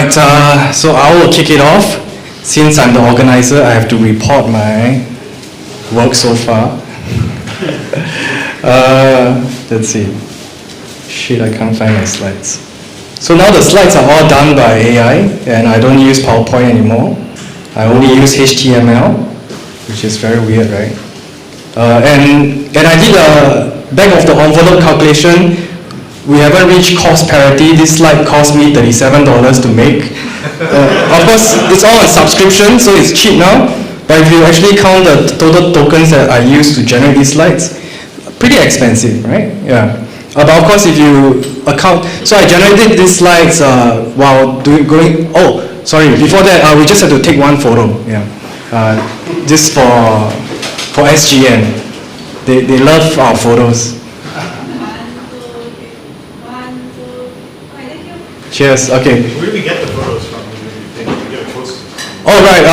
But so I will kick it off. Since I'm the organizer, I have to report my work so far. Let's see. Shit, I can't find my slides. So now the slides are all done by AI, and I don't use PowerPoint anymore. I only use HTML, which is very weird, right? And I did a back of the envelope calculation. We haven't reached cost parity. This slide cost me $37 to make. Of course, it's all on subscription, so it's cheap now. But if you actually count the total tokens that I use to generate these slides, pretty expensive, right? Yeah. But of course, if you account, so I generated these slides while going. Oh, sorry. Before that, we just had to take one photo. Yeah. Just for SGN, they love our photos. Cheers. Okay. Where do we get the photos from? We get a post. All right.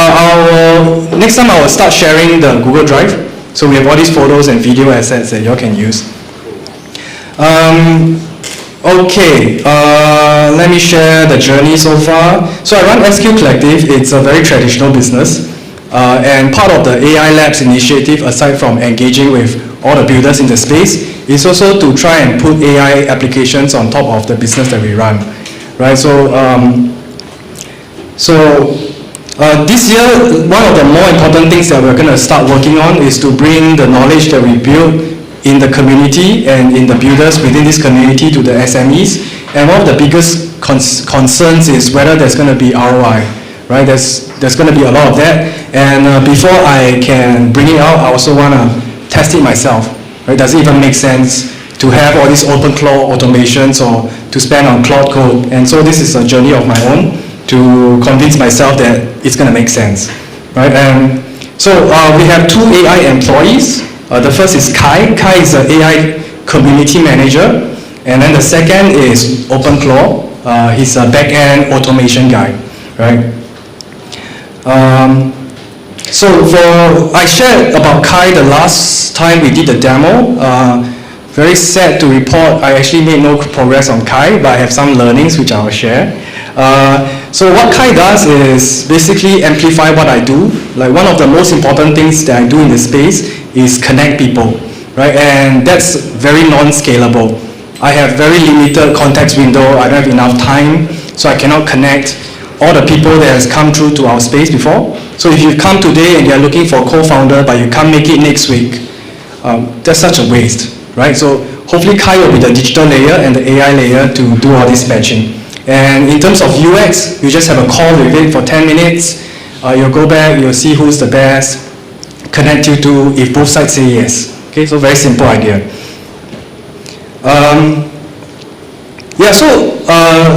Next time I will start sharing the Google Drive. So we have all these photos and video assets that you all can use. Okay. Let me share the journey so far. So I run SQ Collective. It's a very traditional business, and part of the AI Labs initiative, aside from engaging with all the builders in the space, is also to try and put AI applications on top of the business that we run. Right, so this year, one of the more important things that we're going to start working on is to bring the knowledge that we build in the community and in the builders within this community to the SMEs. And one of the biggest concerns is whether there's going to be ROI. Right, there's going to be a lot of that. And before I can bring it out, I also want to test it myself. Right, does it even make sense to have all these OpenClaw automations or to spend on cloud code? And so this is a journey of my own to convince myself that it's going to make sense, right? And so we have two AI employees. The first is Kai. Kai is an AI community manager, and then the second is OpenClaw. He's a back-end automation guy, right? I shared about Kai the last time we did the demo. Very sad to report, I actually made no progress on Kai, but I have some learnings which I will share. So what Kai does is basically amplify what I do. Like one of the most important things that I do in this space is connect people, right? And that's very non-scalable. I have very limited context window, I don't have enough time, so I cannot connect all the people that has come through to our space before. So if you come today and you're looking for a co-founder, but you can't make it next week, that's such a waste. Right, so hopefully Kai will be the digital layer and the AI layer to do all this matching. And in terms of UX, you just have a call with it for 10 minutes. You'll go back, you'll see who's the best, connect you to if both sides say yes. Okay, so very simple idea.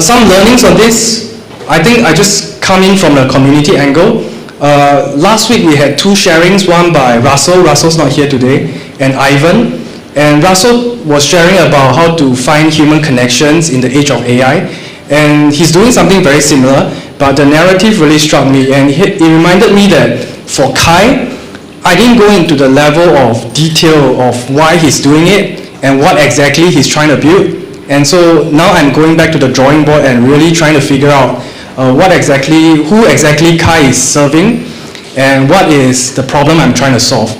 Some learnings on this. I think I just come in from the community angle. Last week we had two sharings, one by Russell. Russell's not here today, and Ivan. And Russell was sharing about how to find human connections in the age of AI. And he's doing something very similar, but the narrative really struck me. And it reminded me that for Kai, I didn't go into the level of detail of why he's doing it and what exactly he's trying to build. And so now I'm going back to the drawing board and really trying to figure out who exactly Kai is serving and what is the problem I'm trying to solve.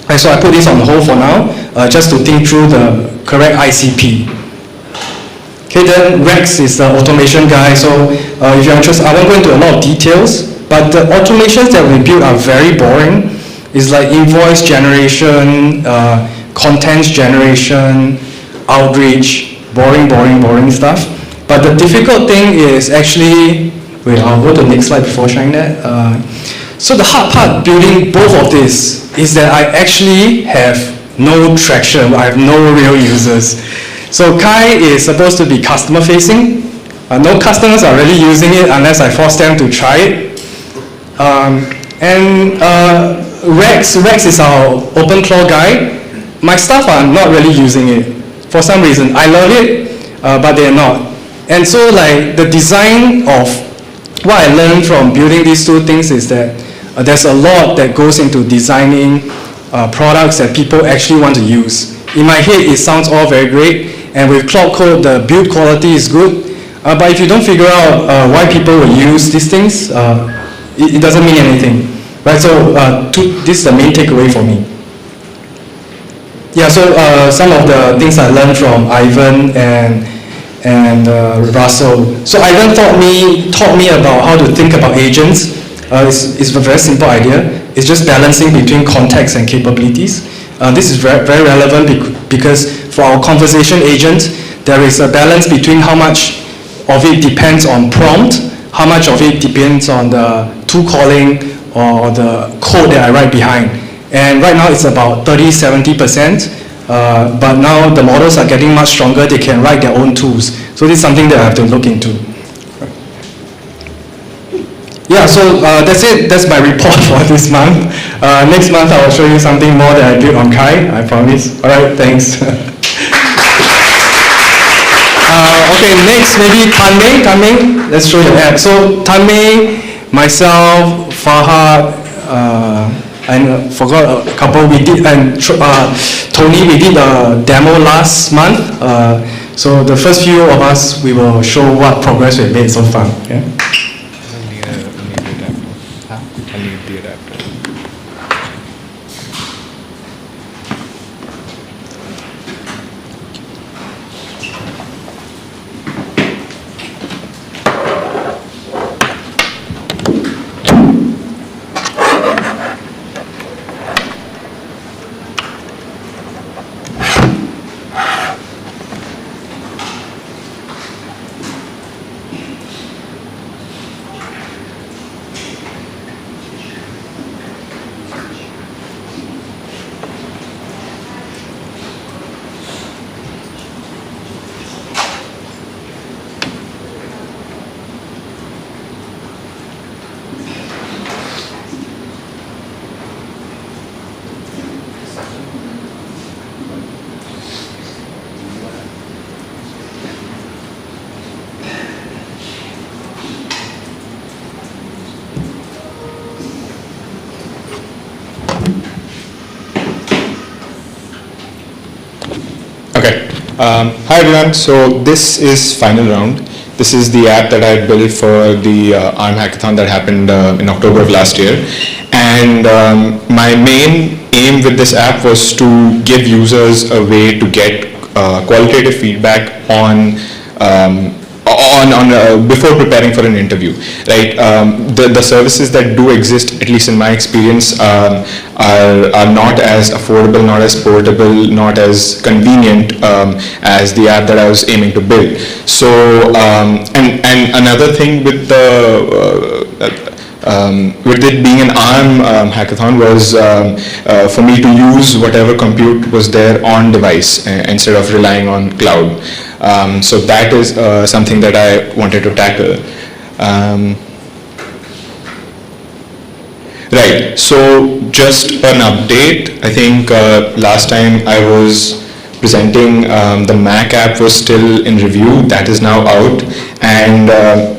And so I put this on hold for now, just to think through the correct ICP. Okay, then Rex is the automation guy, so if you're interested, I won't go into a lot of details, but the automations that we build are very boring. It's like invoice generation, contents generation, outreach, boring stuff. But the difficult thing is actually, wait, I'll go to the next slide before showing that. So the hard part building both of this is that I actually have no traction. I have no real users. So Kai is supposed to be customer facing. No customers are really using it unless I force them to try it. Rex is our OpenClaw guy. My staff are not really using it for some reason. I love it, but they're not. And so like the design of what I learned from building these two things is that there's a lot that goes into designing products that people actually want to use. In my head, it sounds all very great, and with cloud code, the build quality is good, But if you don't figure out why people will use these things, it doesn't mean anything. Right, so this is the main takeaway for me. Yeah, so some of the things I learned from Ivan and Russell. So Ivan taught me about how to think about agents. It's a very simple idea. It's just balancing between context and capabilities. This is very, very relevant because for our conversation agent, there is a balance between how much of it depends on prompt, how much of it depends on the tool calling or the code that I write behind. And right now it's about 30-70%, but now the models are getting much stronger, they can write their own tools. So this is something that I have to look into. Yeah, so that's it. That's my report for this month. Next month I will show you something more that I did on Kai, I promise. All right, thanks. Okay, next maybe Tanmay, let's show your app. So Tanmay, myself, Fahad, I forgot a couple we did, and Tony, we did a demo last month. So the first few of us, we will show what progress we've made so far. Yeah? Hi everyone, so this is final round. This is the app that I built for the ARM hackathon that happened in October of last year. And my main aim with this app was to give users a way to get qualitative feedback on before preparing for an interview, right? The services that do exist, at least in my experience, are not as affordable, not as portable, not as convenient as the app that I was aiming to build. So, and another thing with with it being an ARM hackathon was for me to use whatever compute was there on device instead of relying on cloud. So that is something that I wanted to tackle. Right, so just an update. I think last time I was presenting, the Mac app was still in review. That is now out, and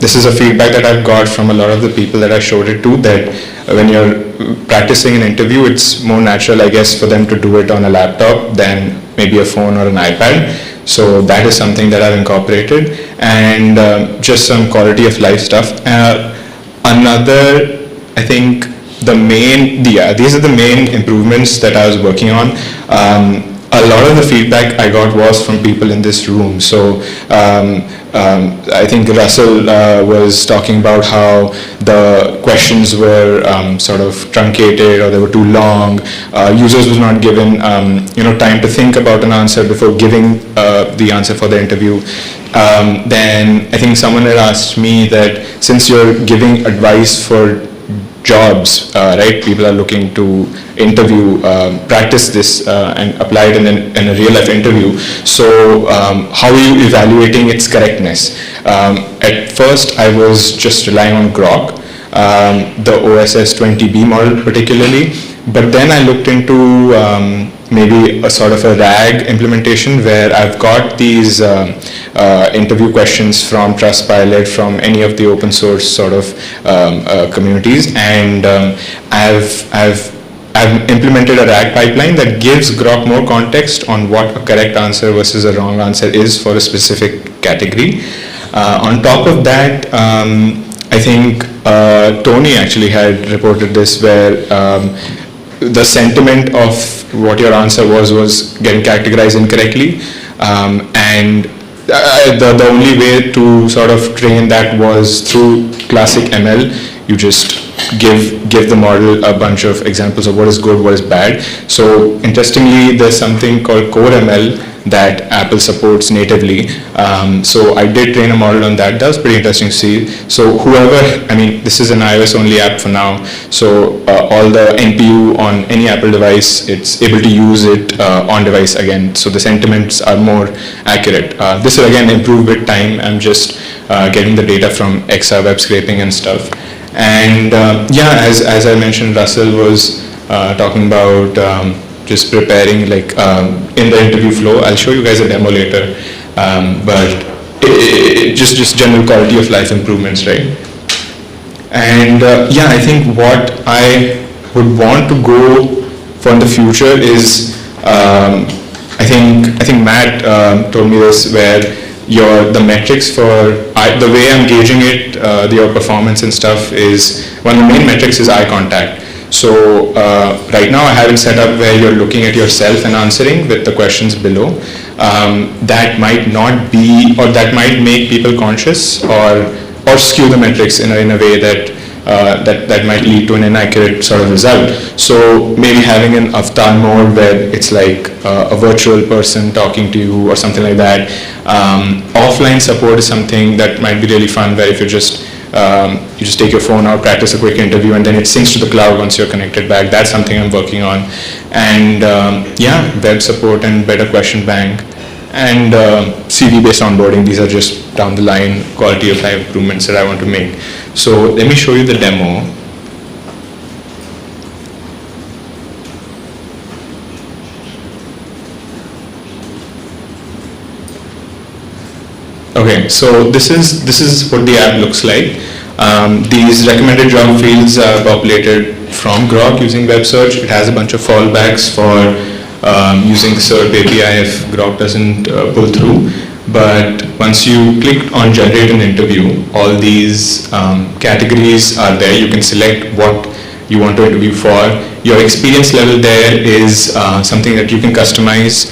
this is a feedback that I've got from a lot of the people that I showed it to, that when you're practicing an interview, it's more natural, I guess, for them to do it on a laptop than maybe a phone or an iPad. So that is something that I've incorporated, and just some quality of life stuff. Another, I think, these are the main improvements that I was working on. A lot of the feedback I got was from people in this room. So I think Russell was talking about how the questions were sort of truncated, or they were too long. Users was not given time to think about an answer before giving the answer for the interview. Then I think someone had asked me that since you're giving advice for jobs, right? People are looking to interview, practice this and apply it in a real life interview. So how are you evaluating its correctness? At first I was just relying on Grok, the OSS 20B model particularly, but then I looked into maybe a sort of a RAG implementation where I've got these interview questions from Trustpilot, from any of the open source sort of communities, and I've implemented a RAG pipeline that gives Grok more context on what a correct answer versus a wrong answer is for a specific category. On top of that, I think Tony actually had reported this, where the sentiment of what your answer was getting categorized incorrectly, and the only way to sort of train that was through classic ML. You just give the model a bunch of examples of what is good, what is bad. So interestingly, there's something called Core ML that Apple supports natively. So I did train a model on that. That was pretty interesting to see. So this is an iOS only app for now. So all the NPU on any Apple device, it's able to use it on device again. So the sentiments are more accurate. This will again improve with time. I'm just getting the data from XR web scraping and stuff. And as I mentioned, Russell was talking about just preparing in the interview flow. I'll show you guys a demo later, but just general quality of life improvements, right? And I think what I would want to go for in the future is, I think Matt told me this, where the metrics for the way I'm gauging it, your performance and stuff, is one of the main metrics is eye contact. So right now I have it set up where you're looking at yourself and answering with the questions below. That might not be, or that might make people conscious or skew the metrics in a way that might lead to an inaccurate sort of result. So maybe having an avatar mode where it's like a virtual person talking to you or something like that. Offline support is something that might be really fun, where if you just take your phone out, practice a quick interview, and then it syncs to the cloud once you're connected back. That's something I'm working on. And web support and better question bank and CV-based onboarding. These are just down the line quality of life improvements that I want to make. So let me show you the demo. Okay, so this is what the app looks like. These recommended job fields are populated from Grok using web search. It has a bunch of fallbacks for using the SERP API if Grok doesn't pull through. But once you click on generate an interview, all these categories are there. You can select what you want to interview for. Your experience level there is something that you can customize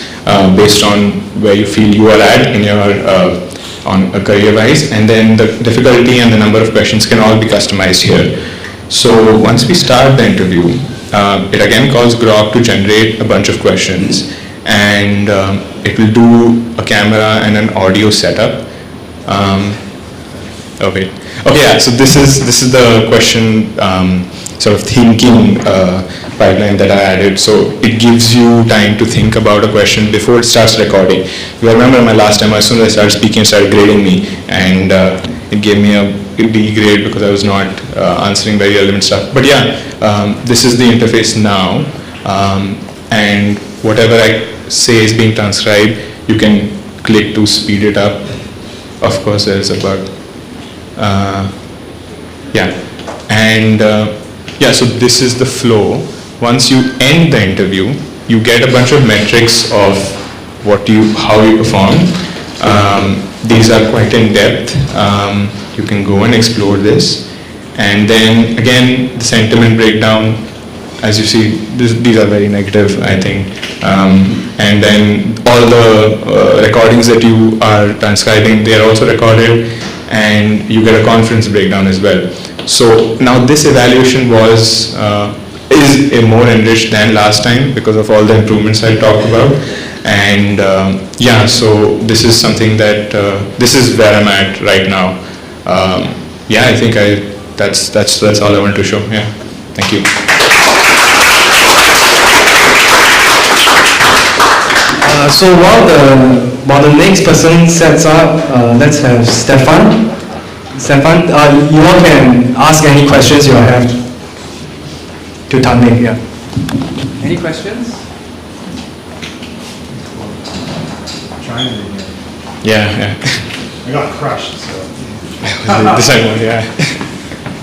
based on where you feel you are at in your on a career-wise, and then the difficulty and the number of questions can all be customized here. So once we start the interview, it again calls Grok to generate a bunch of questions, and it will do a camera and an audio setup. Okay, yeah. So this is the question sort of thinking pipeline that I added. So it gives you time to think about a question before it starts recording. You remember my last time, as soon as I started speaking, it started grading me, and it gave me a B grade because I was not answering very relevant stuff. But yeah, this is the interface now, and whatever I say is being transcribed. You can click to speed it up. Of course, there's a bug. So this is the flow. Once you end the interview, you get a bunch of metrics of how you performed. These are quite in depth. You can go and explore this. And then again, the sentiment breakdown, as you see, these are very negative, I think. And then all the recordings that you are transcribing, they are also recorded, and you get a conference breakdown as well. So now this evaluation is more enriched than last time because of all the improvements I talked about. And so this is something that this is where I'm at right now. I think that's all I want to show. Yeah, thank you. So while the next person sets up, let's have Stefan. Stefan, you all can ask any questions you have to Tanmay. Yeah. Any questions? Trying it again. Yeah. I got crushed, so. This I want, yeah.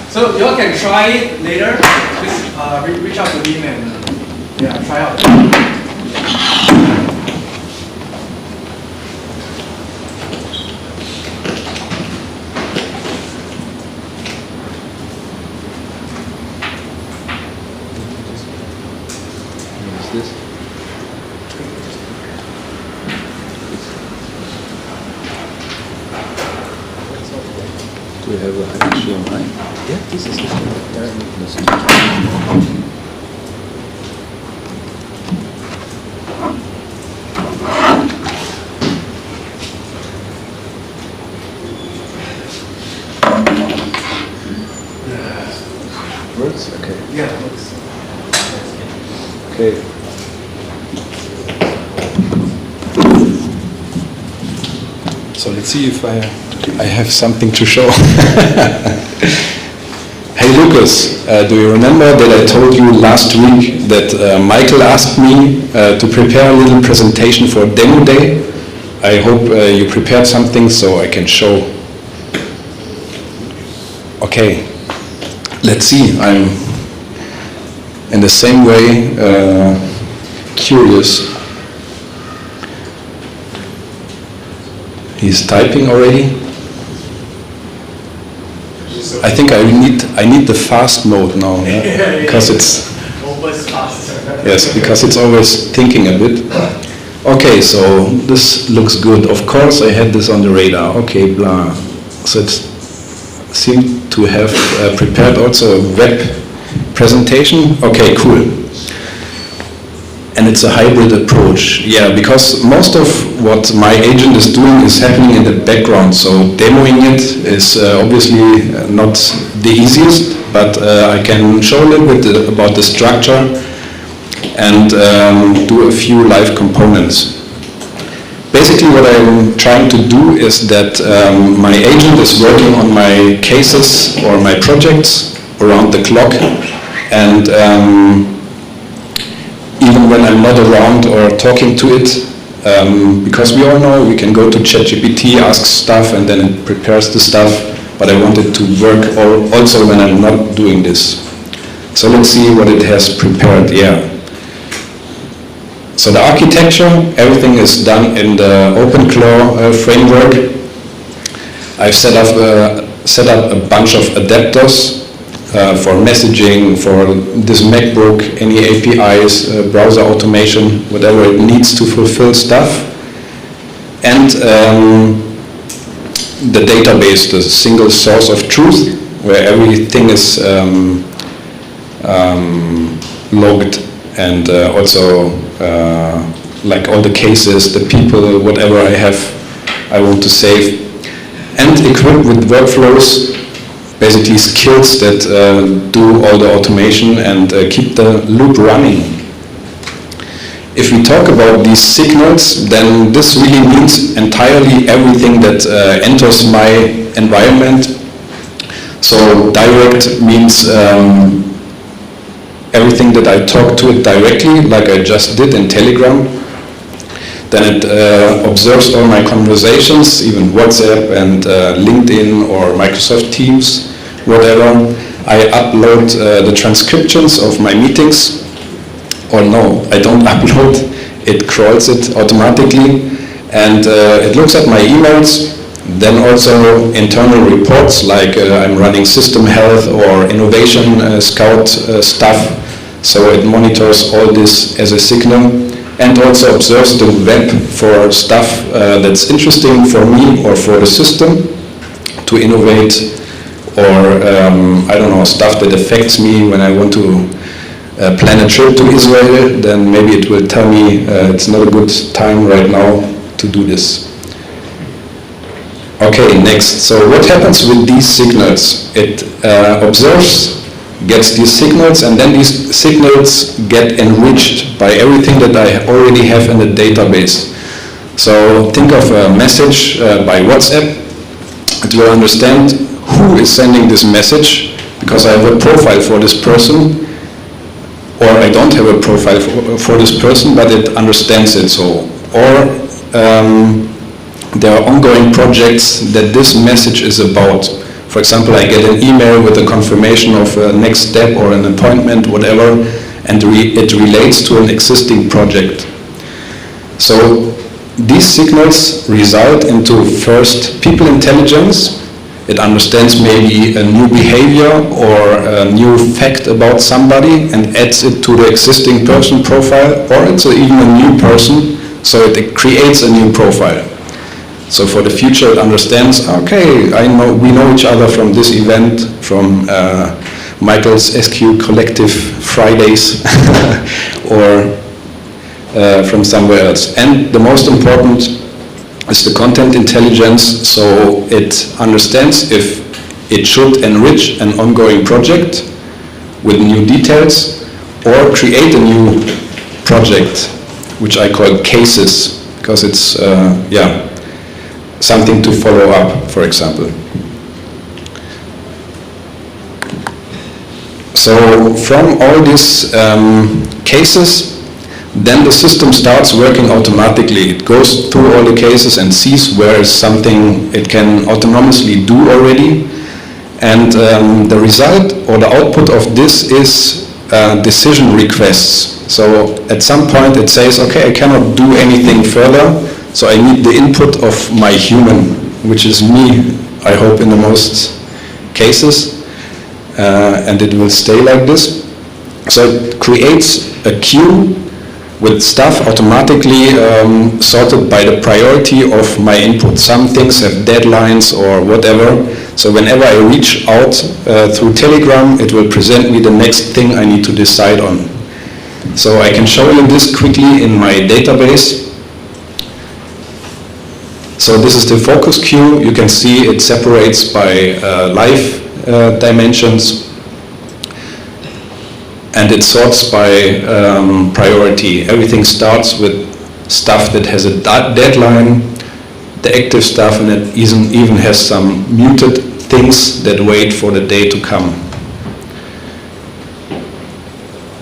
So you all can try it later. Just reach out to him and try out. this? Do we have a HDMI? Yeah, this is works? Okay. Yeah, it works. Okay. So let's see if I have something to show. Hey Lucas, do you remember that I told you last week that Michael asked me to prepare a little presentation for Demo Day? I hope you prepared something so I can show. Okay, let's see. I'm in the same way curious. He's typing already. I think I need the fast mode now, yeah? Because it's Always faster. yes, because it's always thinking a bit. Okay, so this looks good. Of course, I had this on the radar. Okay, blah. So it seemed to have prepared also a web presentation. Okay, cool. And it's a hybrid approach. Yeah, because most of what my agent is doing is happening in the background. So demoing it is obviously not the easiest, but I can show a little bit about the structure and do a few live components. Basically what I'm trying to do is that my agent is working on my cases or my projects around the clock, and even when I'm not around or talking to it, because we all know we can go to ChatGPT, ask stuff, and then it prepares the stuff, but I want it to work also when I'm not doing this. So let's see what it has prepared. Yeah. So the architecture, everything is done in the OpenClaw framework. I've set up a bunch of adapters for messaging, for this MacBook, any APIs, browser automation, whatever it needs to fulfill stuff. And the database, the single source of truth, where everything is logged, and also like all the cases, the people, whatever I want to save, and equipped with workflows, basically skills that do all the automation and keep the loop running. If we talk about these signals, then this really means entirely everything that enters my environment. So direct means everything that I talk to it directly, like I just did in Telegram. Then it observes all my conversations, even WhatsApp and LinkedIn or Microsoft Teams, whatever. I upload the transcriptions of my meetings, or no, I don't upload, it crawls it automatically, and it looks at my emails, then also internal reports like I'm running system health or innovation scout stuff, so it monitors all this as a signal, and also observes the web for stuff that's interesting for me or for the system to innovate, or I don't know, stuff that affects me when I want to plan a trip to Israel, then maybe it will tell me it's not a good time right now to do this. Okay, next. So what happens with these signals? It observes, gets these signals, and then these signals get enriched by everything that I already have in the database. So think of a message by WhatsApp. It will understand who is sending this message, because I have a profile for this person, or I don't have a profile for this person, but it understands it. So, or there are ongoing projects that this message is about. For example, I get an email with a confirmation of a next step or an appointment, whatever, and it relates to an existing project. So these signals result into first people intelligence, It understands maybe a new behavior or a new fact about somebody and adds it to the existing person profile, or it's even a new person, so it creates a new profile. So for the future it understands, okay, we know each other from this event, from Michael's SQ Collective Fridays, or from somewhere else. And the most important is the content intelligence, so it understands if it should enrich an ongoing project with new details or create a new project, which I call cases, because it's something to follow up, for example. So from all these cases, then the system starts working automatically. It goes through all the cases and sees where is something it can autonomously do already. And the result or the output of this is decision requests. So at some point it says, okay, I cannot do anything further, so I need the input of my human, which is me, I hope, in the most cases. And it will stay like this. So it creates a queue with stuff automatically sorted by the priority of my input. Some things have deadlines or whatever. So whenever I reach out through Telegram, it will present me the next thing I need to decide on. So I can show you this quickly in my database. So this is the focus queue. You can see it separates by life dimensions, and it sorts by priority. Everything starts with stuff that has a deadline, the active stuff, and it even has some muted things that wait for the day to come.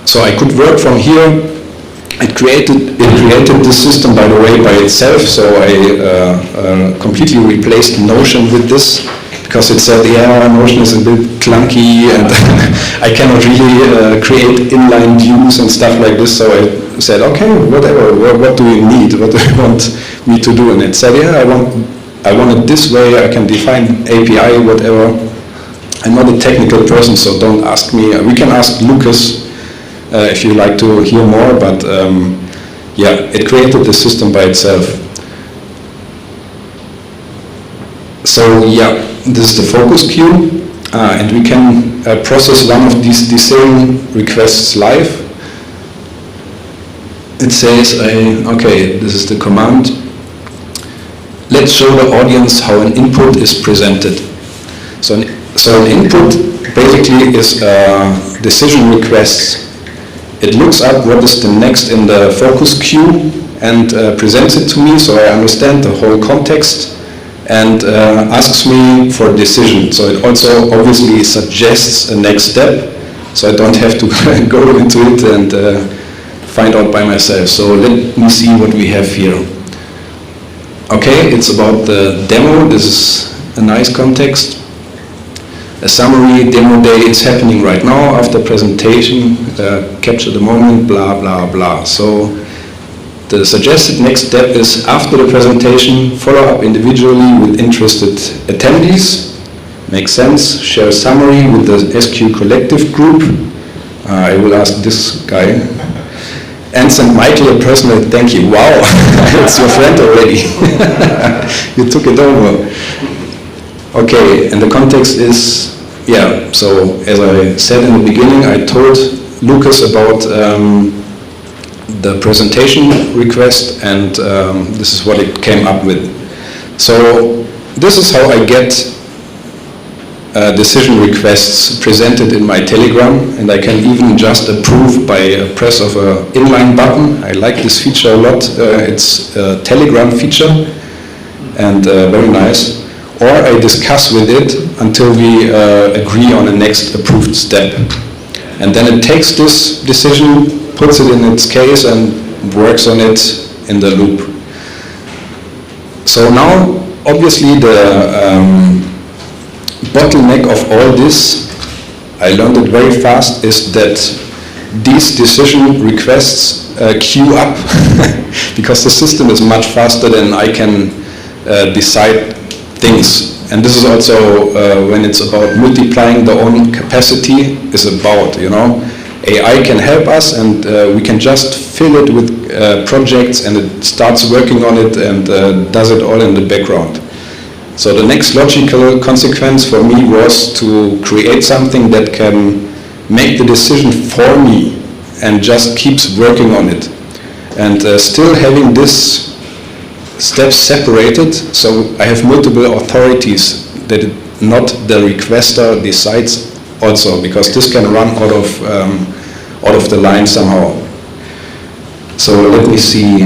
So I could work from here. It created this system, by the way, by itself, so I completely replaced Notion with this, because it said, yeah, Notion is a bit clunky and I cannot really create inline views and stuff like this, so I said, okay, whatever, what do you need, what do you want me to do? And it said, yeah, I want it this way, I can define API, whatever. I'm not a technical person, so don't ask me. We can ask Lucas if you like to hear more, but yeah, it created the system by itself. So yeah, this is the focus queue, and we can process one of these decision requests live. It says, okay, this is the command. Let's show the audience how an input is presented. So an input basically is decision requests. It looks up what is the next in the focus queue and presents it to me, so I understand the whole context, and asks me for a decision. So it also obviously suggests a next step, so I don't have to go into it and find out by myself. So let me see what we have here. Okay, it's about the demo. This is a nice context. A summary, demo day is happening right now after presentation, capture the moment, blah, blah, blah. So the suggested next step is, after the presentation, follow up individually with interested attendees. Makes sense. Share a summary with the SQ Collective group. I will ask this guy. And send Michael a personal thank you. Wow, it's your friend already. You took it over. Okay, and the context is, yeah, so as I said in the beginning, I told Lucas about the presentation request, and this is what it came up with. So this is how I get decision requests presented in my Telegram, and I can even just approve by a press of an inline button. I like this feature a lot. It's a Telegram feature, and very nice. Or I discuss with it until we agree on the next approved step. And then it takes this decision, puts it in its case, and works on it in the loop. So now, obviously, the bottleneck of all this, I learned it very fast, is that these decision requests queue up because the system is much faster than I can decide things. And this is also when it's about multiplying the own capacity is about, AI can help us, and we can just fill it with projects, and it starts working on it and does it all in the background. So the next logical consequence for me was to create something that can make the decision for me and just keeps working on it. And still having this steps separated, so I have multiple authorities that not the requester decides also, because this can run out of the line somehow. So let me see.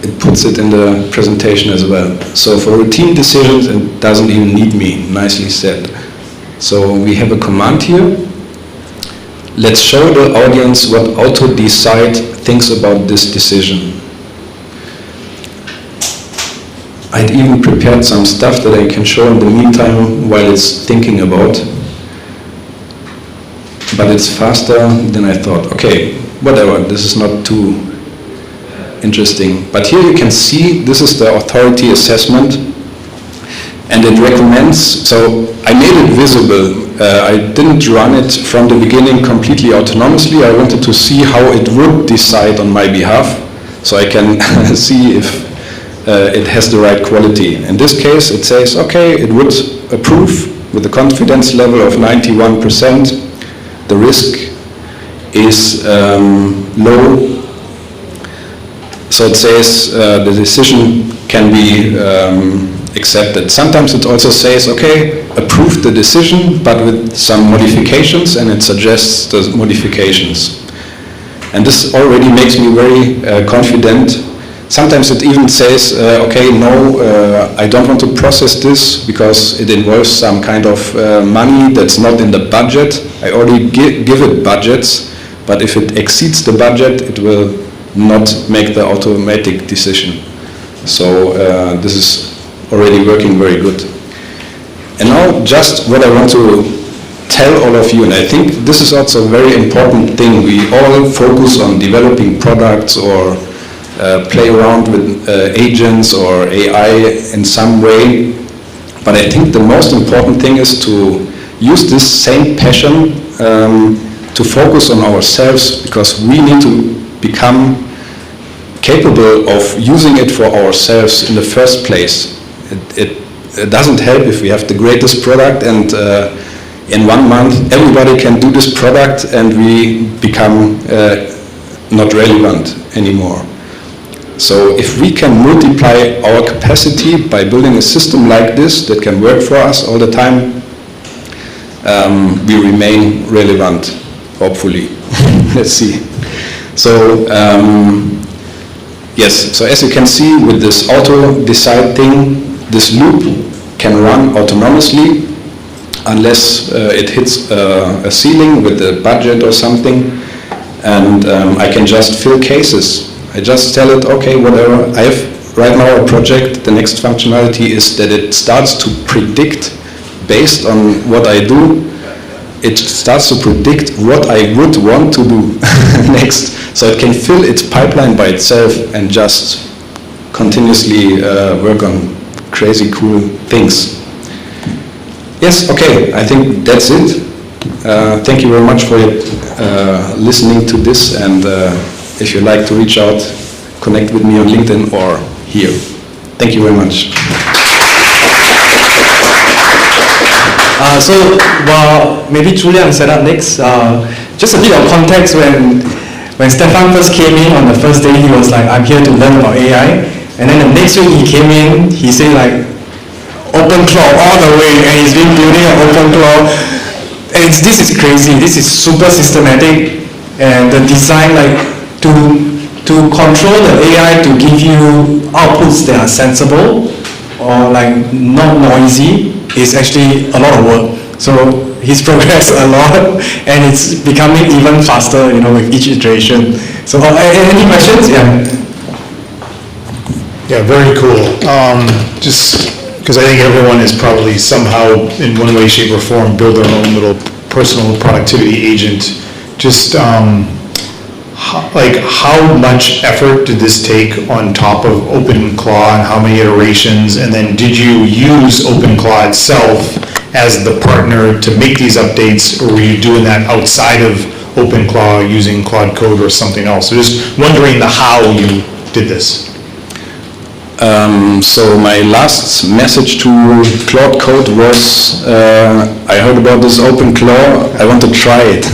It puts it in the presentation as well. So for routine decisions, it doesn't even need me, nicely said. So we have a command here. Let's show the audience what auto-decide thinks about this decision. I'd even prepared some stuff that I can show in the meantime while it's thinking about. But it's faster than I thought. Okay, whatever, this is not too interesting. But here you can see, this is the authority assessment. And it recommends, so I made it visible. I didn't run it from the beginning completely autonomously. I wanted to see how it would decide on my behalf, so I can see if it has the right quality. In this case, it says, okay, it would approve with a confidence level of 91%. The risk is low. So it says the decision can be accepted. Sometimes it also says, okay, approve the decision, but with some modifications, and it suggests the modifications. And this already makes me very confident. Sometimes it even says, okay, no, I don't want to process this because it involves some kind of money that's not in the budget. I already give it budgets, but if it exceeds the budget, it will not make the automatic decision. So this is already working very good. And now just what I want to tell all of you, and I think this is also a very important thing. We all focus on developing products or play around with agents or AI in some way, but I think the most important thing is to use this same passion to focus on ourselves, because we need to become capable of using it for ourselves in the first place. It doesn't help if we have the greatest product and in 1 month everybody can do this product and we become not relevant anymore. So if we can multiply our capacity by building a system like this that can work for us all the time, we remain relevant, hopefully. Let's see. So yes, so as you can see with this auto-decide thing, this loop can run autonomously unless it hits a ceiling with a budget or something, and I can just fill cases. I just tell it, okay, whatever. I have right now a project. The next functionality is that it starts to predict, based on what I do, it starts to predict what I would want to do next. So it can fill its pipeline by itself and just continuously work on crazy cool things. Yes, okay, I think that's it. Thank you very much for listening to this, and if you'd like to reach out, connect with me on LinkedIn or here. Thank you very much. So, well, maybe Julian set up next. Just a bit of context, when Stefan first came in on the first day, he was like, I'm here to learn about AI. And then the next week he came in, he said like, OpenClaw all the way, and he's been building an OpenClaw. And this is crazy, this is super systematic, and the design, like, to control the AI to give you outputs that are sensible or like not noisy is actually a lot of work. So he's progressed a lot, and it's becoming even faster, with each iteration. So any questions? Yeah, very cool. Just because I think everyone has probably somehow, in one way, shape, or form, built their own little personal productivity agent. Just how much effort did this take on top of OpenClaw and how many iterations? And then did you use OpenClaw itself as the partner to make these updates, or were you doing that outside of OpenClaw using Claude Code or something else? So just wondering the how you did this. So my last message to Claude Code was, I heard about this OpenClaw, I want to try it.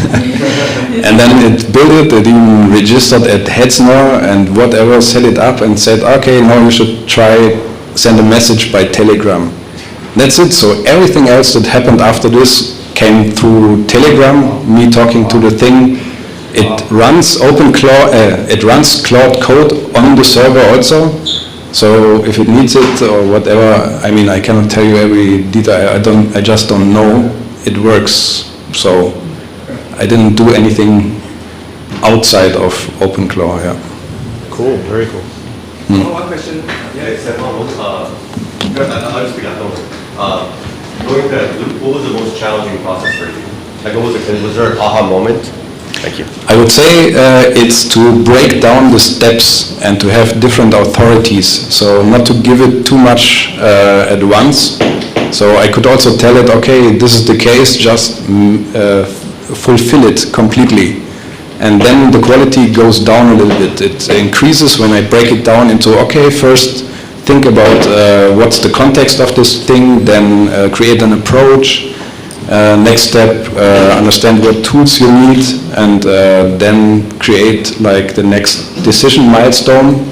And then it built it even registered at Hetzner and whatever, set it up and said, okay, now you should try, send a message by Telegram. That's it. So everything else that happened after this came through Telegram, me talking to the thing. It runs OpenClaw, it runs Claude Code on the server also. So if it needs it or whatever, I mean, I cannot tell you every detail. I just don't know. It works. So I didn't do anything outside of OpenClaw. Yeah. Cool. Very cool. One question. Yeah, Stefan, I'll just speak at home. What was the most challenging process for you? Like, was there an aha moment? Thank you. I would say it's to break down the steps and to have different authorities. So not to give it too much at once. So I could also tell it, okay, this is the case, just fulfill it completely. And then the quality goes down a little bit. It increases when I break it down into, okay, first think about what's the context of this thing, then create an approach. Next step, understand what tools you need, and then create like the next decision milestone.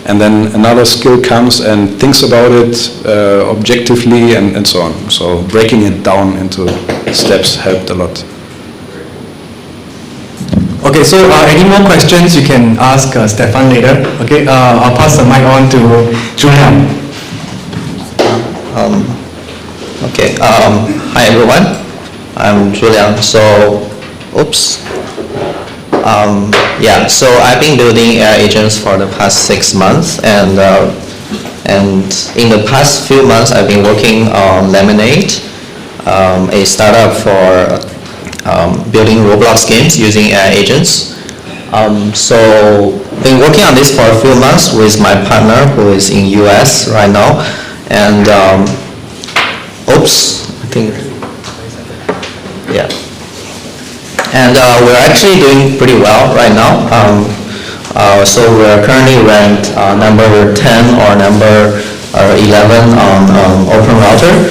And then another skill comes and thinks about it objectively and so on. So breaking it down into steps helped a lot. Okay, so any more questions you can ask Stefan later. Okay, I'll pass the mic on to Julian. Okay, hi everyone. I'm Julian. So, yeah. So I've been building AI agents for the past 6 months, and in the past few months, I've been working on Lemonade, a startup for building Roblox games using AI agents. So been working on this for a few months with my partner who is in US right now, and I think. Yeah, and we're actually doing pretty well right now. So we're currently ranked number 10 or number 11 on OpenRouter.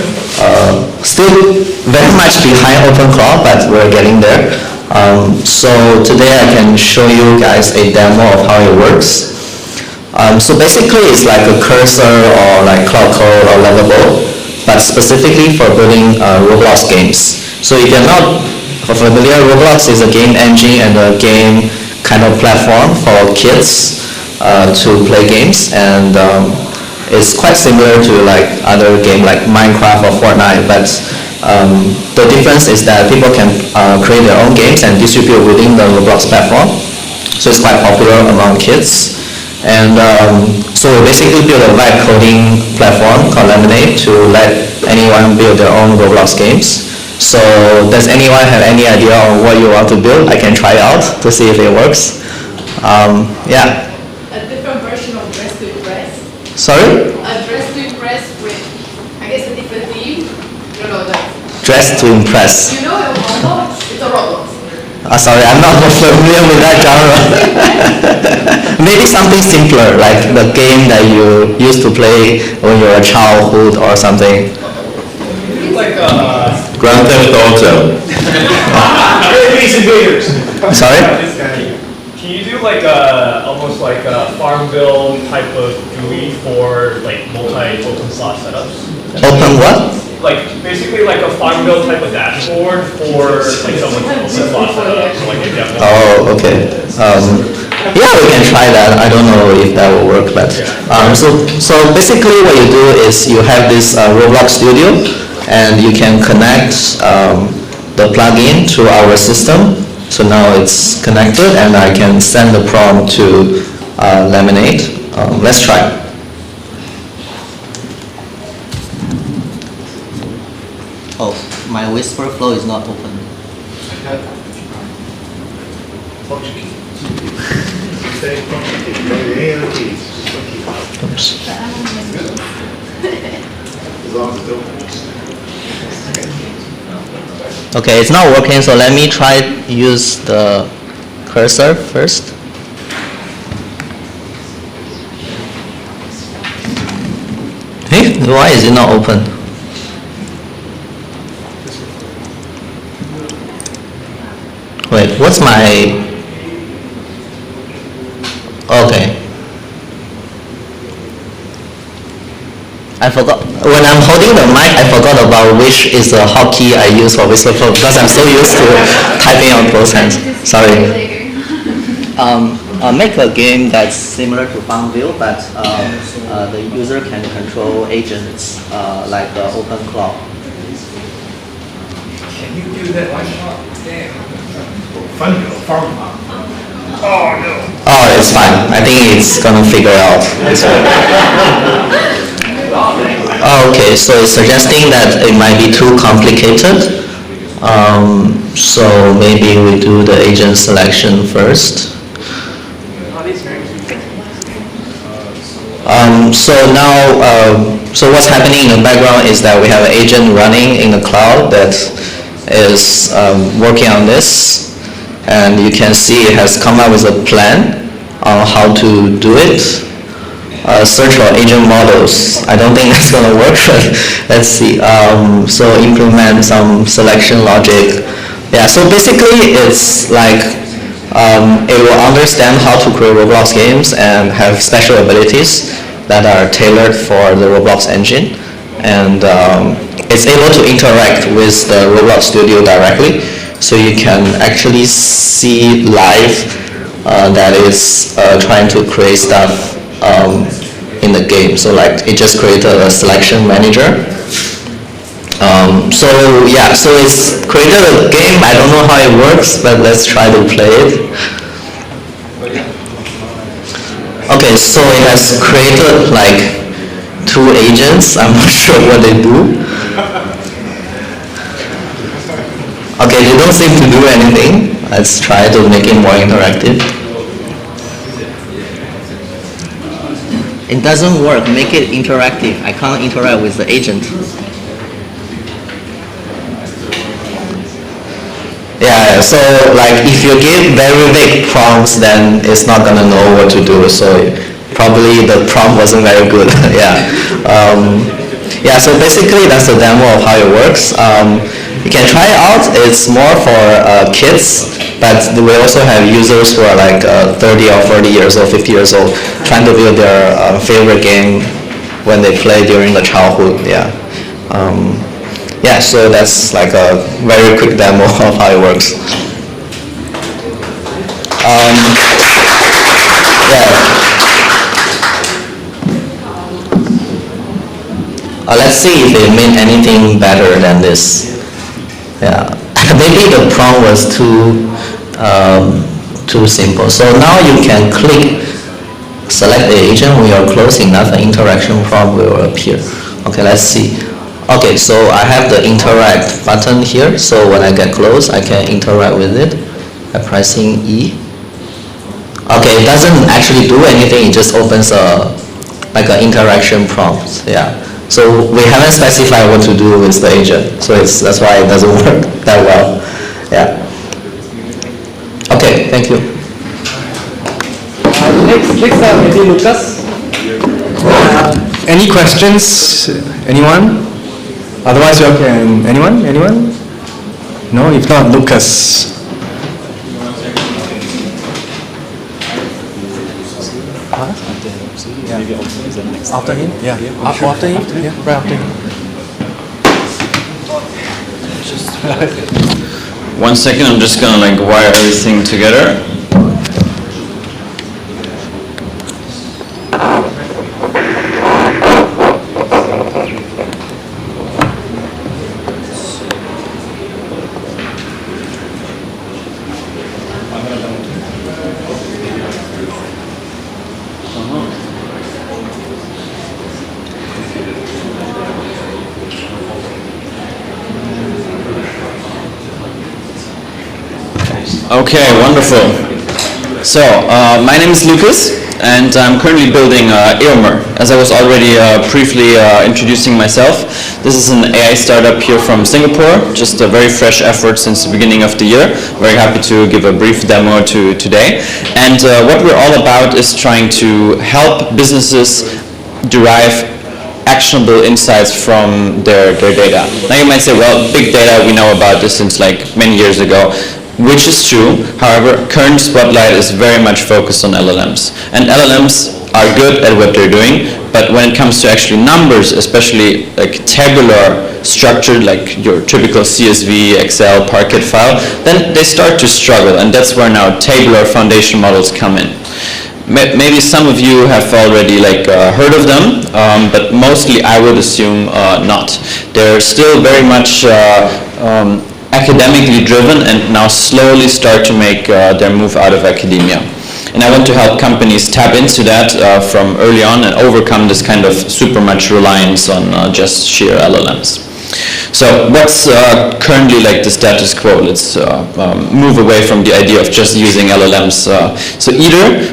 Still very much behind OpenClaw, but we're getting there. So today I can show you guys a demo of how it works. So basically it's like a cursor or like Claude Code or Lovable, but specifically for building Roblox games. So if you're not familiar, Roblox is a game engine and a game kind of platform for kids to play games, and it's quite similar to like other games like Minecraft or Fortnite, but the difference is that people can create their own games and distribute within the Roblox platform. So it's quite popular among kids. And so we basically built a vibe coding platform called Lemonade to let anyone build their own Roblox games. So does anyone have any idea on what you want to build? I can try out to see if it works. Yeah. A different version of Dress to Impress. Sorry? A Dress to Impress with, I guess, a different theme. You know that. Dress to Impress. You know a Roblox? It's a Roblox. Sorry, I'm not familiar with that genre. Maybe something simpler, like the game that you used to play when you were a childhood or something. Like Grand Theft Auto. Space Invaders. Sorry? Can you do like almost like a Farmville type of GUI for like multi-OpenClaw setups? Open what? Like basically like a Farmville type of dashboard for like someone's OpenClaw setup. So like maybe have Oh, okay. Yeah, we can try that. I don't know if that will work, but so basically what you do is you have this Roblox Studio, and you can connect the plugin to our system. So now it's connected, and I can send the prompt to Lemonade. Let's try. Oh, my Whisper Flow is not open. Function key. Say function key. Any other keys? As long as it's open. Okay, it's not working, so let me try use the cursor first. Hey, why is it not open? Wait, what's my... Okay. I forgot, when I'm holding the mic, I forgot about which is the hotkey I use for whistle flow because I'm so used to typing on both hands. Sorry. Make a game that's similar to Farmville, but the user can control agents like the OpenClaw. Can you do that one shot? Funville, Farmville. Oh, no. Oh, it's fine. I think it's gonna figure it out. Oh, okay, so it's suggesting that it might be too complicated. So maybe we do the agent selection first. So now, so what's happening in the background is that we have an agent running in the cloud that is working on this, and you can see it has come up with a plan on how to do it. Search for agent models. I don't think that's going to work, but let's see. So implement some selection logic. Yeah, so basically it's like it will understand how to create Roblox games and have special abilities that are tailored for the Roblox engine. And it's able to interact with the Roblox studio directly. So you can actually see live that is trying to create stuff in the game. So like it just created a selection manager. So yeah, so it's created a game. I don't know how it works, but let's try to play it. Okay, so it has created like 2 agents. I'm not sure what they do. Okay, they don't seem to do anything. Let's try to make it more interactive. It doesn't work. Make it interactive. I can't interact with the agent. Yeah, so like if you give very vague prompts, then it's not gonna know what to do. So probably the prompt wasn't very good. Yeah. Yeah. So basically, that's the demo of how it works. You can try it out. It's more for kids, but we also have users who are like 30 or 40 years old, 50 years old, trying to build their favorite game when they play during the childhood. Yeah. Yeah, so that's like a very quick demo of how it works. Let's see if it made anything better than this. Yeah, maybe the prompt was too simple. So now you can click, select the agent when you're closing, another interaction prompt will appear. Okay, let's see. Okay, so I have the interact button here, so when I get close, I can interact with it by pressing E. Okay, it doesn't actually do anything, it just opens like an interaction prompt, yeah. So we haven't specified what to do with the agent, so that's why it doesn't work that well, yeah. Okay, thank you. Next maybe Lucas. Any questions? Anyone? Otherwise, you can. Anyone? No? If not, Lucas. After him? Yeah. After him? Yeah, right after him. 1 second, I'm just gonna like wire everything together. Okay, wonderful. So, my name is Lucas, and I'm currently building Aomer. As I was already briefly introducing myself, this is an AI startup here from Singapore, just a very fresh effort since the beginning of the year. Very happy to give a brief demo today. And what we're all about is trying to help businesses derive actionable insights from their data. Now you might say, well, big data, we know about this since like many years ago, which is true. However, current spotlight is very much focused on LLMs. And LLMs are good at what they're doing, but when it comes to actually numbers, especially like tabular structured, like your typical CSV, Excel, Parquet file, then they start to struggle, and that's where now tabular foundation models come in. Maybe some of you have already heard of them, but mostly I would assume not. They're still very much academically driven and now slowly start to make their move out of academia. And I want to help companies tap into that from early on and overcome this kind of super much reliance on just sheer LLMs. So what's currently the status quo? Let's move away from the idea of just using LLMs. So either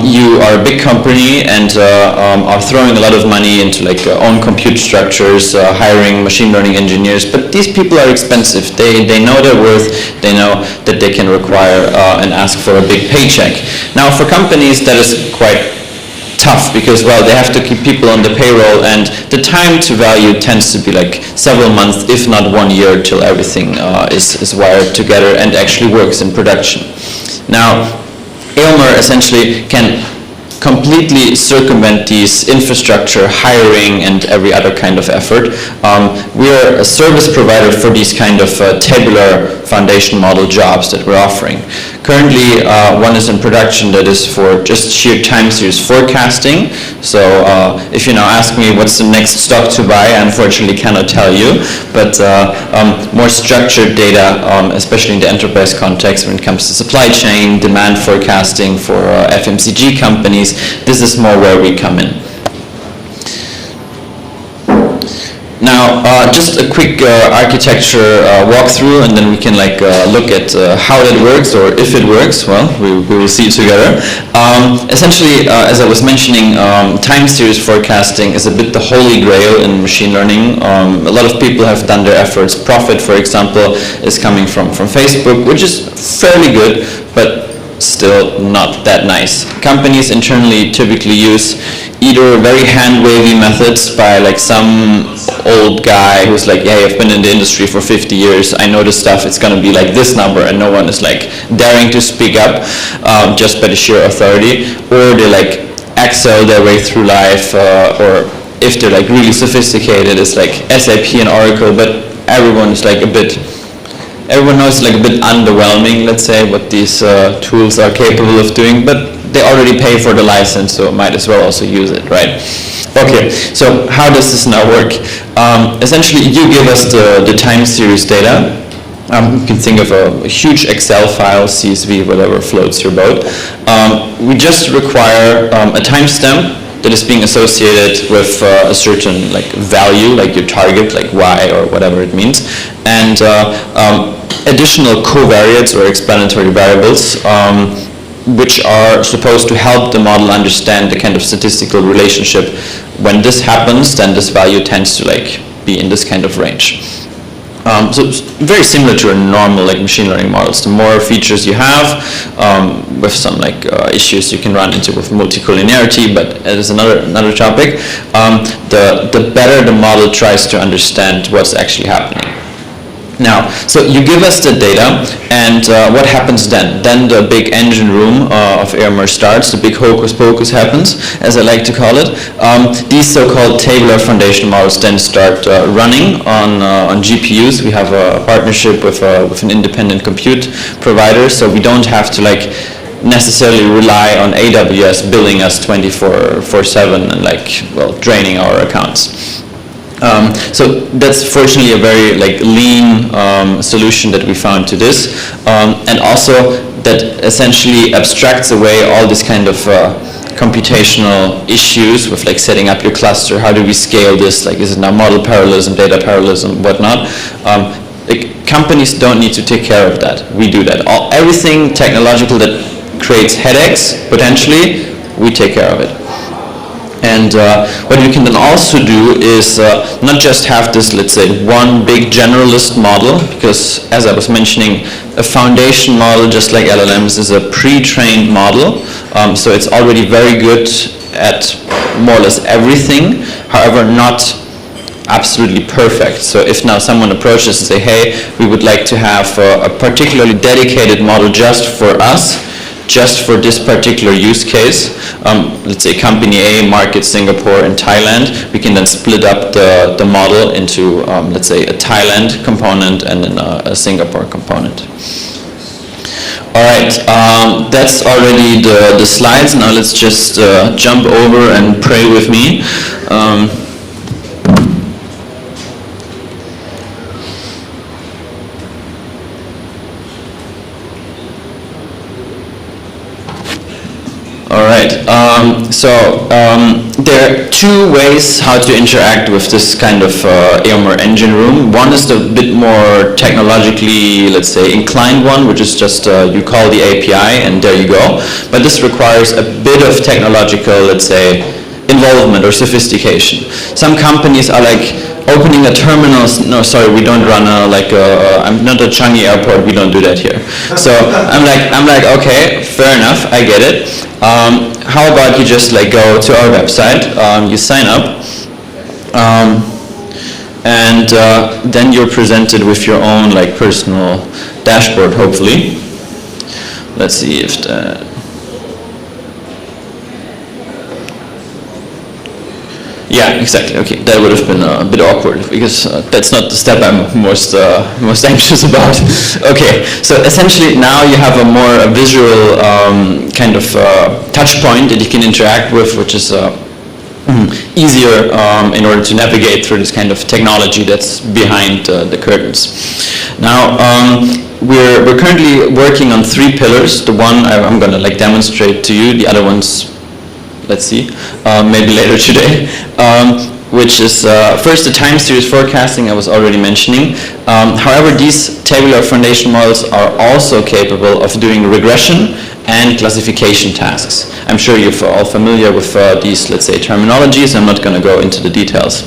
you are a big company and are throwing a lot of money into own compute structures, hiring machine learning engineers, but these people are expensive. They know their worth. They know that they can require and ask for a big paycheck. Now for companies that is quite tough because, well, they have to keep people on the payroll, and the time to value tends to be several months, if not 1 year, till everything is wired together and actually works in production. Now, Aomer essentially can completely circumvent these infrastructure, hiring, and every other kind of effort. We are a service provider for these kind of tabular foundation model jobs that we're offering. Currently, one is in production that is for just sheer time series forecasting. So if you now ask me what's the next stock to buy, I unfortunately cannot tell you, but more structured data, especially in the enterprise context when it comes to supply chain, demand forecasting for FMCG companies, this is more where we come in. Now, just a quick architecture walkthrough, and then we can look at how that works, or if it works. Well, we will see together. Essentially, as I was mentioning, time series forecasting is a bit the holy grail in machine learning. A lot of people have done their efforts. Profit, for example, is coming from Facebook, which is fairly good, but still not that nice. Companies internally typically use either very hand-wavy methods by some old guy who's hey, I've been in the industry for 50 years, I know this stuff, it's going to be this number, and no one is daring to speak up just by the sheer authority, or they Excel their way through life, or if they're really sophisticated, it's SAP and Oracle, but everyone is everyone knows a bit underwhelming, let's say, what these tools are capable of doing, but they already pay for the license, so might as well also use it, right? Okay, so how does this now work? Essentially, you give us the time series data. You can think of a huge Excel file, CSV, whatever floats your boat. We just require a timestamp that is being associated with a certain value, your target, Y or whatever it means, and additional covariates or explanatory variables, which are supposed to help the model understand the kind of statistical relationship. When this happens, then this value tends to be in this kind of range. So it's very similar to a normal machine learning models. The more features you have, with some issues you can run into with multicollinearity, but it is another topic. The better the model tries to understand what's actually happening. Now, so you give us the data, and what happens then? Then the big engine room of Aomer starts, the big hocus pocus happens, as I like to call it. These so-called tabular foundation models then start running on GPUs. We have a partnership with an independent compute provider, so we don't have to necessarily rely on AWS billing us 24/7 and draining our accounts. So that's fortunately a very lean solution that we found to this, and also that essentially abstracts away all this kind of computational issues with like setting up your cluster. How do we scale this? Like, is it now model parallelism, data parallelism, whatnot? Companies don't need to take care of that. We do that. Everything technological that creates headaches, potentially, we take care of it. And what we can then also do is not just have this, let's say, one big generalist model, because as I was mentioning, a foundation model, just like LLMs, is a pre-trained model. So it's already very good at more or less everything, however, not absolutely perfect. So if now someone approaches and say, hey, we would like to have a particularly dedicated model just for us, just for this particular use case, let's say company A, market Singapore and Thailand, we can then split up the model into, let's say, a Thailand component and then a Singapore component. All right, that's already the slides. Now let's just jump over and pray with me. All right, there are two ways how to interact with this kind of AMR engine room. One is the bit more technologically, let's say, inclined one, which is just you call the API and there you go. But this requires a bit of technological, let's say, involvement or sophistication. Some companies are like opening a terminal. No, sorry, we don't run I'm not a Changi airport. We don't do that here. So I'm like, okay, fair enough, I get it. How about you just like go to our website, you sign up, and then you're presented with your own like personal dashboard, hopefully. Let's see if that. Yeah, exactly. Okay, that would have been a bit awkward because that's not the step I'm most anxious about. Okay, so essentially now you have a more visual kind of touch point that you can interact with, which is easier in order to navigate through this kind of technology that's behind the curtains. Now we're currently working on 3 pillars. The one I'm going to like demonstrate to you. The other one's, let's see, maybe later today, which is first the time series forecasting I was already mentioning. However, these tabular foundation models are also capable of doing regression and classification tasks. I'm sure you're all familiar with these, let's say, terminologies. I'm not going to go into the details.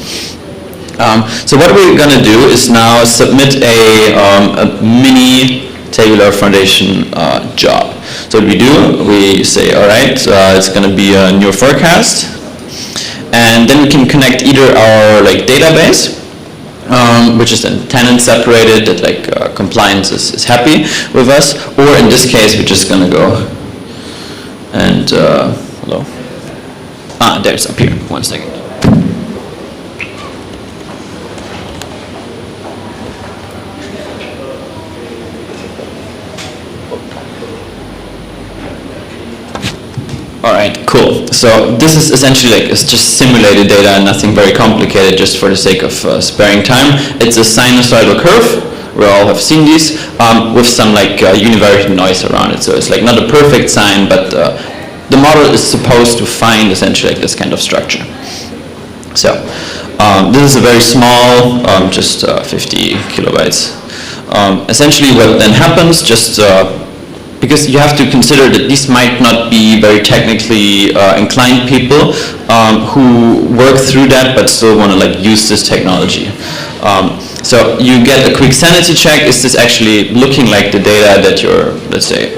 So what we're going to do is now submit a mini tabular foundation job. So what we do, we say, all right, it's going to be a new forecast, and then we can connect either our like database, which is then tenant separated, that like compliance is happy with us, or in this case, we're just going to go and hello. There's up here. 1 second. All right, cool. So this is essentially like it's just simulated data, nothing very complicated, just for the sake of sparing time. It's a sinusoidal curve. We all have seen these with some like univariate noise around it. So it's like not a perfect sine, but the model is supposed to find essentially like this kind of structure. So this is a very small, just 50 kilobytes. Essentially, what then happens, just because you have to consider that these might not be very technically inclined people who work through that but still want to like use this technology. So you get a quick sanity check. Is this actually looking like the data that you're, let's say,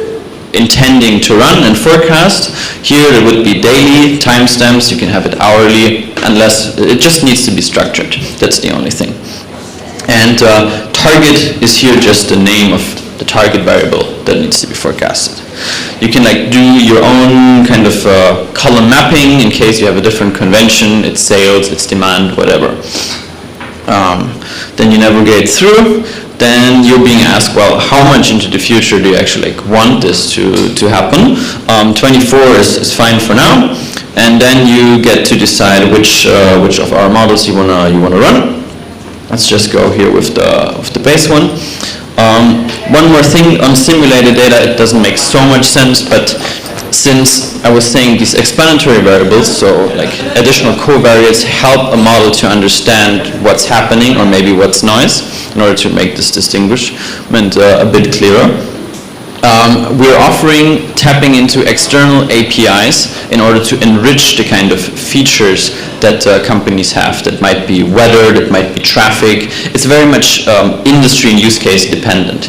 intending to run and forecast? Here it would be daily timestamps. You can have it hourly, unless it just needs to be structured. That's the only thing. And target is here just the name of the target variable that needs to be forecasted. You can like do your own kind of column mapping in case you have a different convention, it's sales, it's demand, whatever. Then you navigate through, then you're being asked, well, how much into the future do you actually like want this to happen? 24 is fine for now, and then you get to decide which of our models you wanna run. Let's just go here with the base one. One more thing on simulated data, it doesn't make so much sense, but since I was saying these explanatory variables, so like additional covariates help a model to understand what's happening or maybe what's noise in order to make this distinguishment a bit clearer. we're offering tapping into external APIs in order to enrich the kind of features that companies have. That might be weather, that might be traffic. It's very much industry and use case dependent,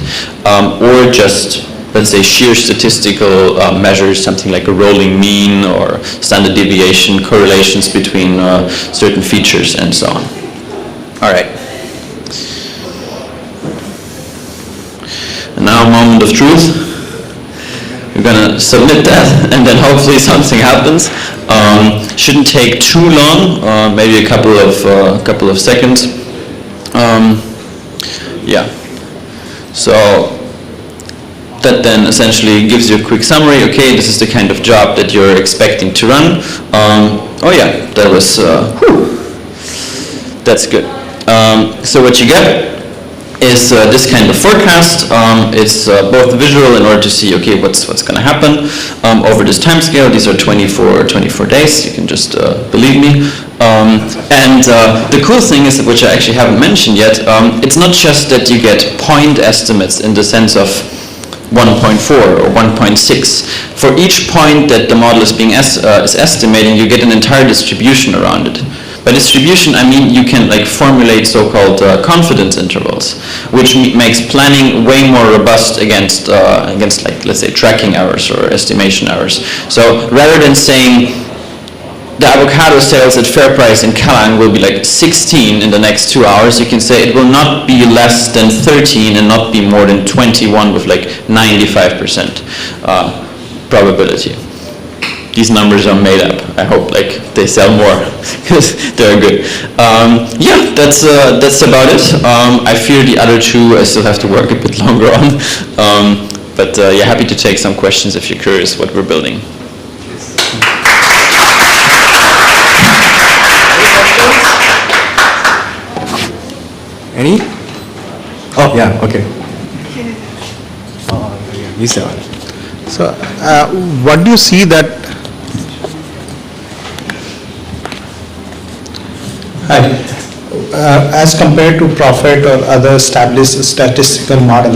or just, let's say, sheer statistical measures, something like a rolling mean or standard deviation, correlations between certain features and so on. All right. And now, moment of truth. We're gonna submit that, and then hopefully something happens. Shouldn't take too long, maybe a couple of seconds. Yeah. So that then essentially gives you a quick summary. Okay, this is the kind of job that you're expecting to run. Oh yeah, that was. That's good. So what you get is this kind of forecast. It's both visual in order to see, okay, what's going to happen over this time scale. These are 24 days. You can just believe me. And the cool thing is, which I actually haven't mentioned yet, it's not just that you get point estimates in the sense of 1.4 or 1.6. For each point that the model is estimating, you get an entire distribution around it. By distribution, I mean you can formulate so-called confidence intervals, which makes planning way more robust against let's say tracking errors or estimation errors. So rather than saying the avocado sales at fair price in Kallang will be 16 in the next 2 hours, you can say it will not be less than 13 and not be more than 21 with 95% probability. These numbers are made up. I hope they sell more because they're good. Yeah, that's about it. I fear the other two I still have to work a bit longer on. But yeah, happy to take some questions if you're curious what we're building. Any? Oh yeah, okay. Oh yeah, you said one. So, what do you see that? Hi. As compared to Prophet or other established statistical model,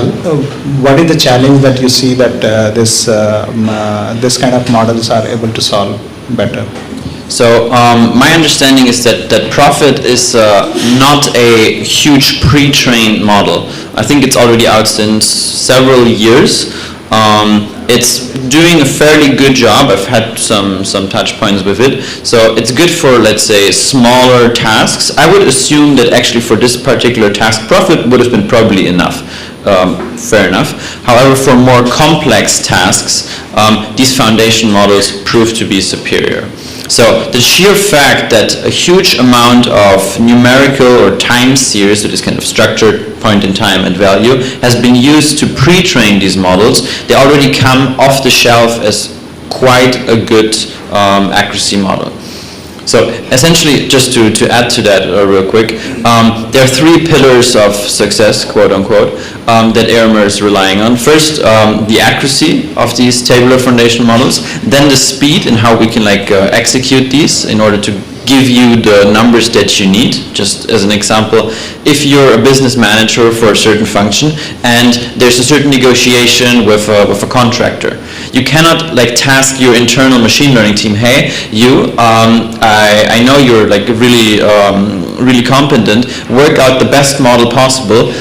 what is the challenge that you see that this kind of models are able to solve better? So my understanding is that Prophet is not a huge pre-trained model. I think it's already out since several years. It's doing a fairly good job. I've had some touch points with it. So it's good for, let's say, smaller tasks. I would assume that actually for this particular task, Prophet would have been probably enough. Fair enough. However, for more complex tasks, these foundation models prove to be superior. So the sheer fact that a huge amount of numerical or time series, so this kind of structured point in time and value, has been used to pre-train these models, they already come off the shelf as quite a good accuracy model. So essentially, just to add to that real quick, there are three pillars of success, quote unquote, that AirMer is relying on. First, the accuracy of these tabular foundation models, then the speed and how we can execute these in order to give you the numbers that you need. Just as an example, if you're a business manager for a certain function and there's a certain negotiation with a contractor, you cannot task your internal machine learning team, hey, I know you're really competent, work out the best model possible.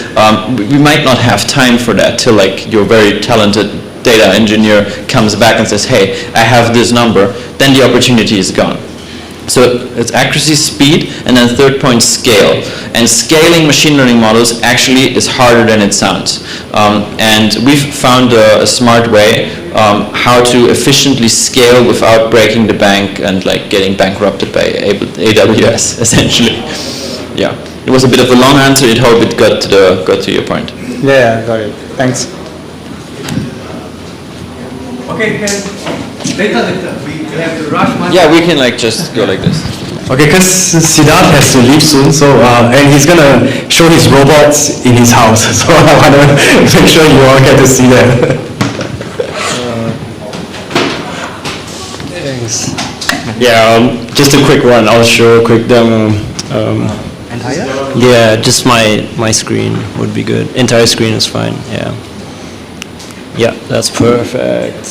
We might not have time for that till your very talented data engineer comes back and says, hey, I have this number, then the opportunity is gone. So it's accuracy, speed, and then third point, scale. And scaling machine learning models actually is harder than it sounds. And we've found a smart way how to efficiently scale without breaking the bank and getting bankrupted by AWS, essentially. Yeah, it was a bit of a long answer. I hope it got to your point. Yeah, got it. Thanks. Okay, later. We have to rush much. Yeah, we can just go like this. Okay, because Siddharth has to leave soon, so and he's gonna show his robots in his house. So I wanna make sure you all get to see that. Thanks. Yeah, just a quick one. I'll show a quick demo. Entire? Yeah, just my screen would be good. Entire screen is fine. Yeah. Yeah, that's perfect.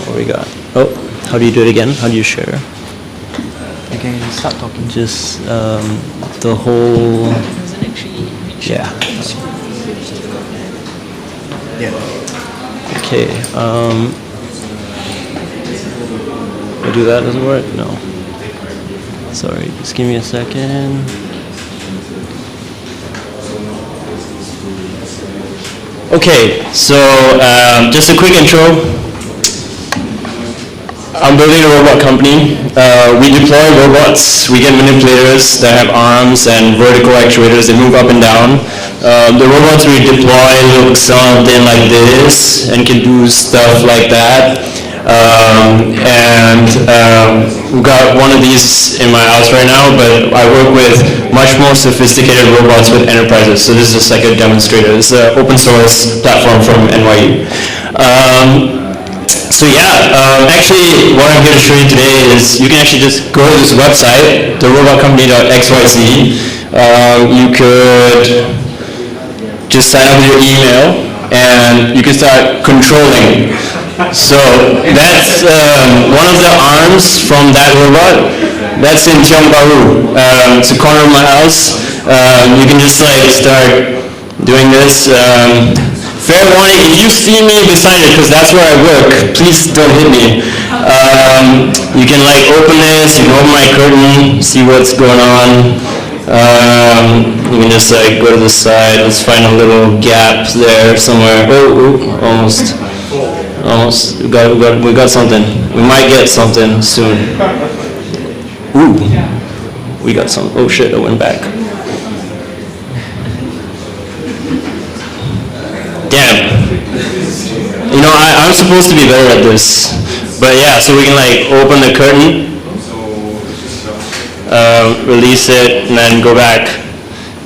What we got? Oh, how do you do it again? How do you share? Okay, start talking. Just the whole. Yeah. Yeah. Okay. I do that, doesn't work? No. Sorry, just give me a second. Okay, so just a quick intro. I'm building a robot company. We deploy robots. We get manipulators that have arms and vertical actuators that move up and down. The robots we deploy look something like this and can do stuff like that. We've got one of these in my house right now, but I work with much more sophisticated robots with enterprises. So this is just like a demonstrator. This is an open source platform from NYU. Actually, what I'm here to show you today is you can actually just go to this website, therobotcompany.xyz. You could just sign up with your email, and you can start controlling. So that's one of the arms from that robot. That's in Tiong Bahru. It's a corner of my house. You can just like start doing this. Fair warning, if you see me beside it, because that's where I work, please don't hit me. You can like open this, you can open my curtain, see what's going on. You can just like go to the side, let's find a little gap there somewhere. Oh, almost. Almost. We got something. We might get something soon. Ooh. We got some. Oh shit, I went back. Damn. You know, I'm supposed to be better at this. But yeah, so we can like open the curtain, release it, and then go back.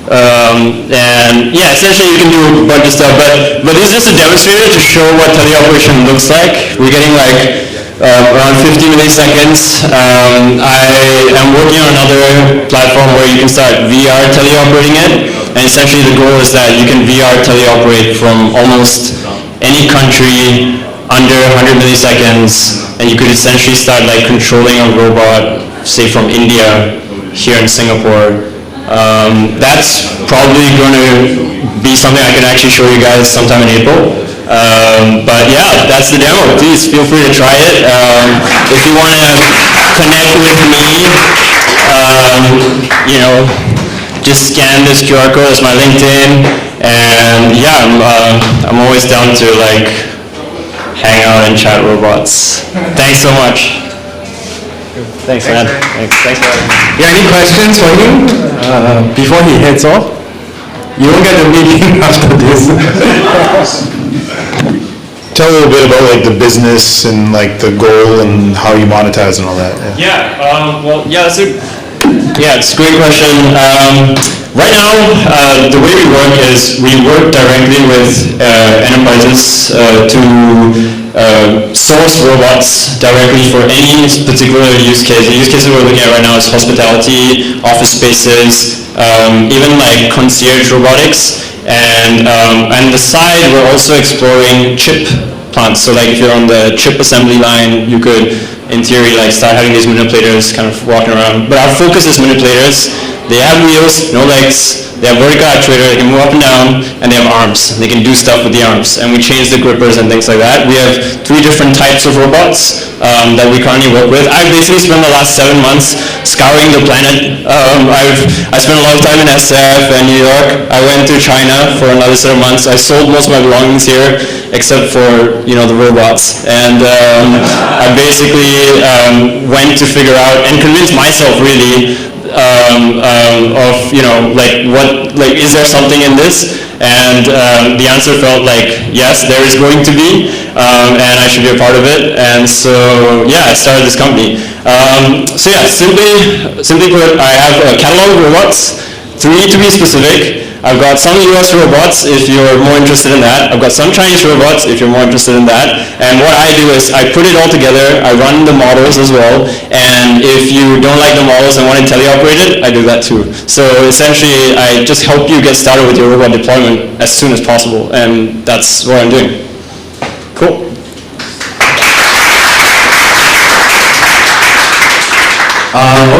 And yeah, essentially you can do a bunch of stuff, but this is just a demonstrator to show what teleoperation looks like. We're getting like around 50 milliseconds. I am working on another platform where you can start VR teleoperating it, and essentially the goal is that you can VR teleoperate from almost any country under 100 milliseconds, and you could essentially start like controlling a robot, say from India, here in Singapore. That's probably going to be something I can actually show you guys sometime in April. But yeah, that's the demo. Please feel free to try it. If you want to connect with me, you know, just scan this QR code as my LinkedIn. And yeah, I'm always down to like hang out and chat robots. Thanks so much. Thanks, man. Thanks for having me. Yeah, any questions for him before he heads off? You won't get the meeting after this. Tell a little bit about like the business and like the goal and how you monetize and all that. It's a great question. Right now, the way we work is we work directly with enterprises to source robots directly for any particular use case. The use cases we're looking at right now is hospitality, office spaces, even like concierge robotics. And on the side, we're also exploring chip plants. So like if you're on the chip assembly line, you could, in theory, like start having these manipulators kind of walking around. But our focus is manipulators. They have wheels, no legs, they have vertical actuator, they can move up and down, and they have arms. They can do stuff with the arms. And we change the grippers and things like that. We have 3 different types of robots that we currently work with. I've basically spent the last 7 months scouring the planet. I spent a lot of time in SF and New York. I went to China for another set of months. I sold most of my belongings here, except for, you know, the robots. And I basically went to figure out and convince myself really of, you know, like is there something in this? And the answer felt like, yes, there is going to be, and I should be a part of it. And so, yeah, I started this company. Simply put, I have a catalog of robots, 3 to be specific. I've got some US robots if you're more interested in that. I've got some Chinese robots if you're more interested in that. And what I do is I put it all together, I run the models as well, and if you don't like the models and want to teleoperate it, I do that too. So essentially, I just help you get started with your robot deployment as soon as possible, and that's what I'm doing. Cool.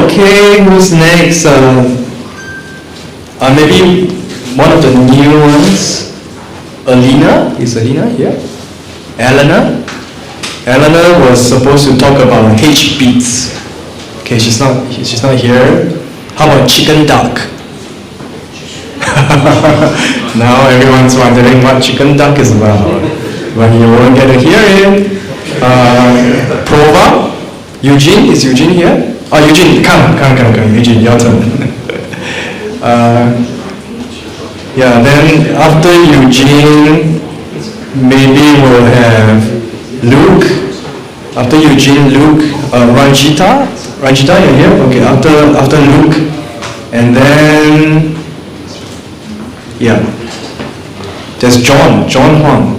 Okay, who's next? Maybe one of the new ones. Alina, is Alina here? Eleanor? Eleanor was supposed to talk about H beats. Okay, she's not here. How about chicken duck? Now everyone's wondering what chicken duck is about, but you won't get to hear it. Prova? Eugene, is Eugene here? Oh, Eugene, come, Eugene, your turn. Yeah, then after Eugene, maybe we'll have Luke. After Eugene, Luke, Renjida, you're here? Okay, after Luke, and then, yeah, there's John Huang.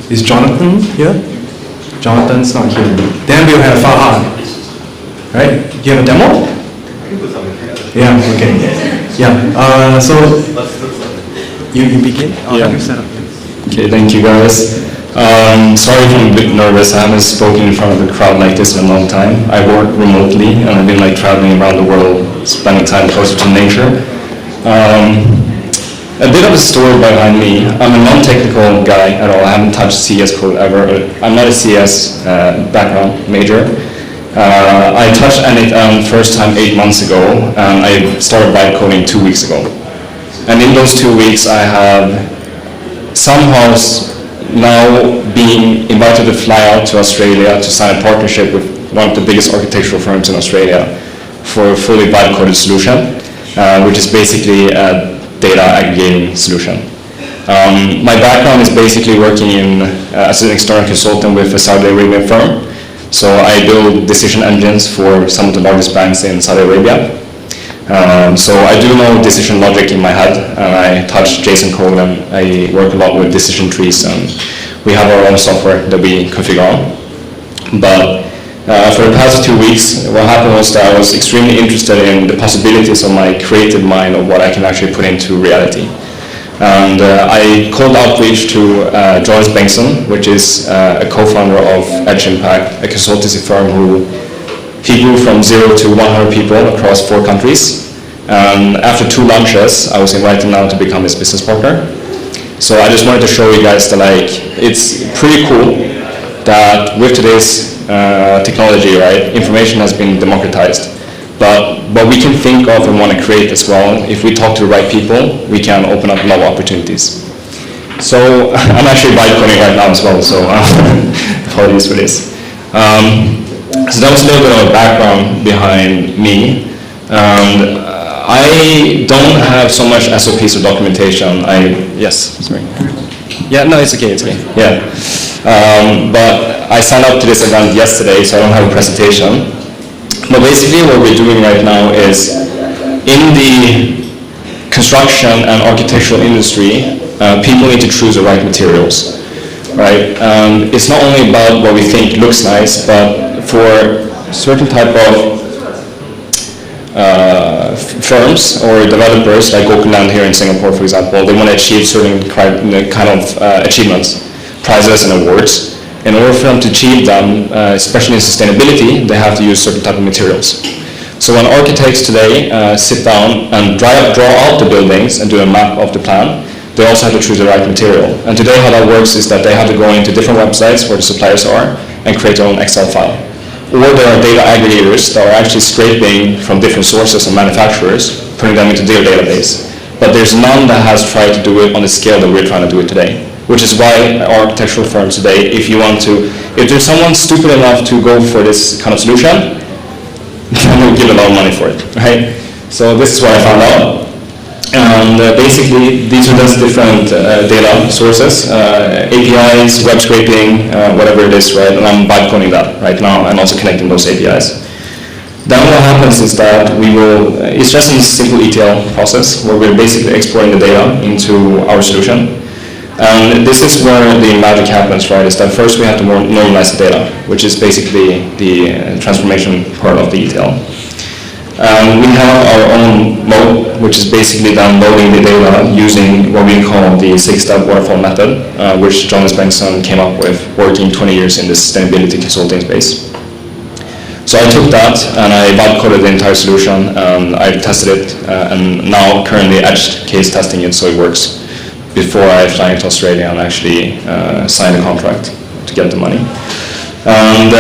Is Jonathan here? Jonathan's not here. Then we'll have Fahad. Right? Do you have a demo? Yeah, okay. Yeah, so you begin? Yeah. Okay, thank you guys. Sorry if I'm a bit nervous. I haven't spoken in front of a crowd like this in a long time. I work remotely and I've been like traveling around the world, spending time closer to nature. A bit of a story behind me. I'm a non-technical guy at all. I haven't touched CS code ever. I'm not a CS background major. I touched NFM first time 8 months ago, and I started byte coding 2 weeks ago. And in those 2 weeks, I have somehow now been invited to fly out to Australia to sign a partnership with one of the biggest architectural firms in Australia for a fully byte coded solution, which is basically a data aggregating solution. My background is basically working as an external consultant with a Saudi Arabian firm. So I build decision engines for some of the largest banks in Saudi Arabia. So I do know decision logic in my head, and I touch JSON code, and I work a lot with decision trees, and we have our own software that we configure on. But for the past 2 weeks, what happened was that I was extremely interested in the possibilities of my creative mind of what I can actually put into reality. And I cold outreach to Joyce Bengtsson, which is a co-founder of Edge Impact, a consultancy firm who he grew from 0 to 100 people across 4 countries. And after 2 lunches, I was invited now to become his business partner. So I just wanted to show you guys that like it's pretty cool that with today's technology, right, information has been democratized. But what we can think of and want to create as well, if we talk to the right people, we can open up a lot of opportunities. So I'm actually byte coding right now as well, so apologies for this. So that was a little bit of a background behind me. And I don't have so much SOPs or documentation. Yes, sorry. Yeah, no, it's okay, Yeah. But I signed up to this event yesterday, so I don't have a presentation. But basically what we're doing right now is, in the construction and architectural industry, people need to choose the right materials, right? It's not only about what we think looks nice, but for certain type of firms or developers like Gokuland here in Singapore, for example, they want to achieve certain kind of achievements, prizes and awards. In order for them to achieve them, especially in sustainability, they have to use certain type of materials. So when architects today sit down and draw out the buildings and do a map of the plan, they also have to choose the right material. And today how that works is that they have to go into different websites where the suppliers are and create their own Excel file. Or there are data aggregators that are actually scraping from different sources and manufacturers, putting them into their database. But there's none that has tried to do it on the scale that we're trying to do it today. Which is why architectural firms today, if there's someone stupid enough to go for this kind of solution, then we'll give a lot of money for it, right? So this is what I found out. And basically, these are just different data sources, APIs, web scraping, whatever it is, right? And I'm byte coding that right now and also connecting those APIs. Then what happens is that it's just a simple ETL process where we're basically exporting the data into our solution. And this is where the magic happens, right? Is that first we have to normalize the data, which is basically the transformation part of the ETL. We have our own mode, which is basically downloading the data using what we call the 6-step waterfall method, which Jonas Bengtsson came up with working 20 years in the sustainability consulting space. So I took that and I vibe coded the entire solution and I tested it and now currently edge case testing it so it works before I fly into Australia and actually sign a contract to get the money. And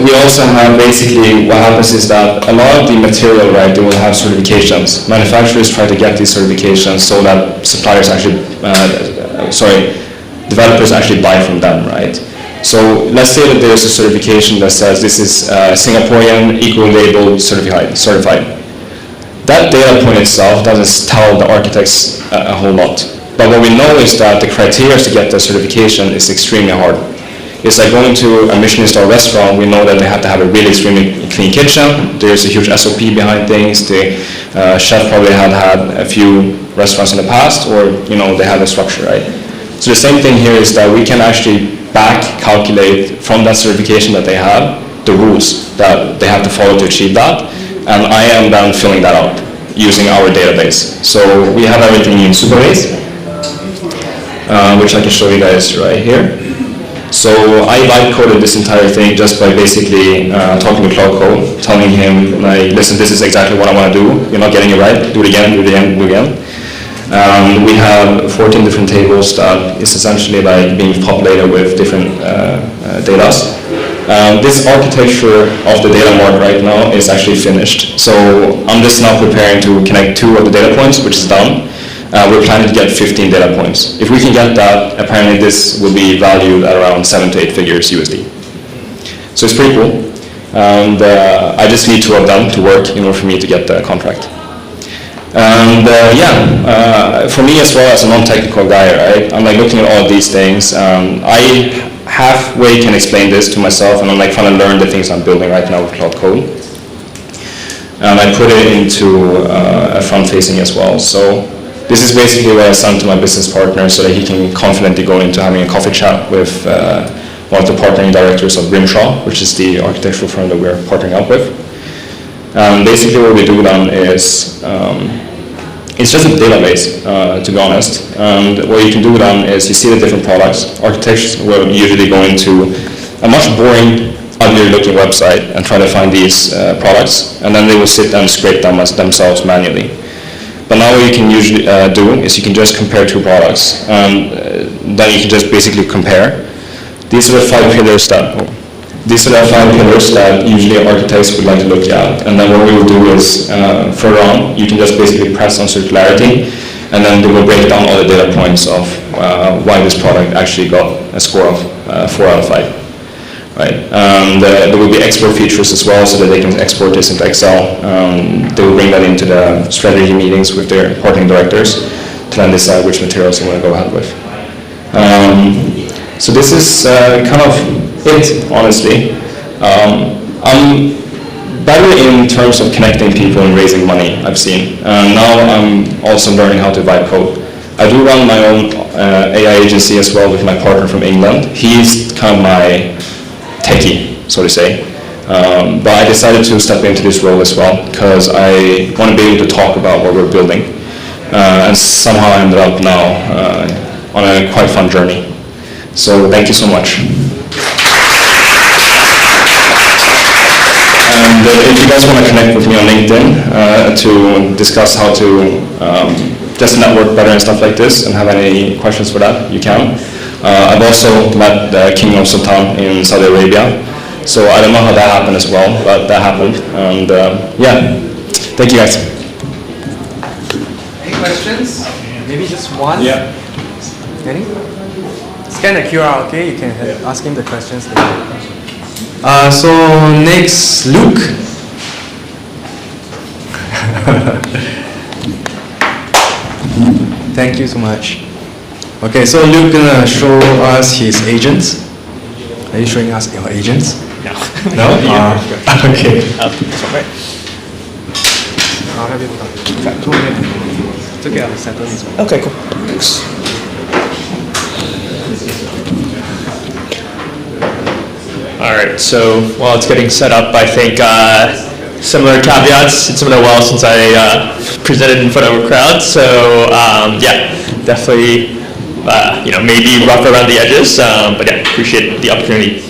we also have basically what happens is that a lot of the material, right, they will have certifications. Manufacturers try to get these certifications so that suppliers actually, developers actually buy from them, right? So let's say that there's a certification that says this is Singaporean eco-labeled certified. That data point itself doesn't tell the architects a whole lot. But what we know is that the criteria to get the certification is extremely hard. It's like going to a Michelin-star restaurant. We know that they have to have a really extremely clean kitchen. There's a huge SOP behind things. The chef probably had a few restaurants in the past, or they have a structure, right? So the same thing here is that we can actually back calculate from that certification that they have the rules that they have to follow to achieve that, and I am then filling that out using our database. So we have everything in Supabase, which I can show you guys right here. So I vibe coded this entire thing just by basically talking to Cloud Code, telling him, like, listen, this is exactly what I want to do. You're not getting it right. Do it again, do it again, do it again. We have 14 different tables that is essentially like being populated with different data. This architecture of the data mart right now is actually finished. So I'm just now preparing to connect 2 of the data points, which is done. We're planning to get 15 data points. If we can get that, apparently this will be valued at around 7 to 8 figures USD. So it's pretty cool. And I just need 2 of them to work in order for me to get the contract. And for me as well as a non-technical guy, right, I'm like looking at all of these things. I halfway can explain this to myself, and I'm like trying to learn the things I'm building right now with Cloud Code. And I put it into a front-facing as well. So this is basically what I sent to my business partner so that he can confidently go into having a coffee chat with one of the partnering directors of Grimshaw, which is the architectural firm that we're partnering up with. Basically what we do then is, it's just a database, to be honest. And what you can do then is you see the different products. Architects will usually go into a much boring, ugly looking website and try to find these products, and then they will sit and scrape them themselves manually. But now what you can usually do is you can just compare 2 products, and then you can just basically compare. These are the 5 pillars that usually architects would like to look at. And then what we will do is, further on, you can just basically press on circularity, and then they will break down all the data points of why this product actually got a score of 4 out of 5. Right. There will be export features as well, so that they can export this into Excel. They will bring that into the strategy meetings with their partnering directors to then decide which materials they want to go ahead with. So this is kind of it, honestly. I'm better in terms of connecting people and raising money, I've seen. Now I'm also learning how to vibe code. I do run my own AI agency as well with my partner from England. He's kind of my techie, so to say. But I decided to step into this role as well because I want to be able to talk about what we're building. And somehow I ended up now on a quite fun journey. So thank you so much. And if you guys want to connect with me on LinkedIn to discuss how to just network better and stuff like this and have any questions for that, you can. I've also met the King of Sultan in Saudi Arabia, so I don't know how that happened as well, but that happened. And yeah, thank you guys. Any questions? Maybe just one? Yeah. Any? Scan the QR, okay? You can ask him the questions later. So next, Luke. Thank you so much. Okay, so Luke gonna show us his agents. Are you showing us your agents? No. No? Okay. Right. I'll have you talk. It's okay, I'll settle this one. Okay, cool. Thanks. All right, so while it's getting set up, I think similar caveats. It's been a while since I presented in front of a crowd, so yeah, definitely, maybe rough around the edges, but yeah, appreciate the opportunity.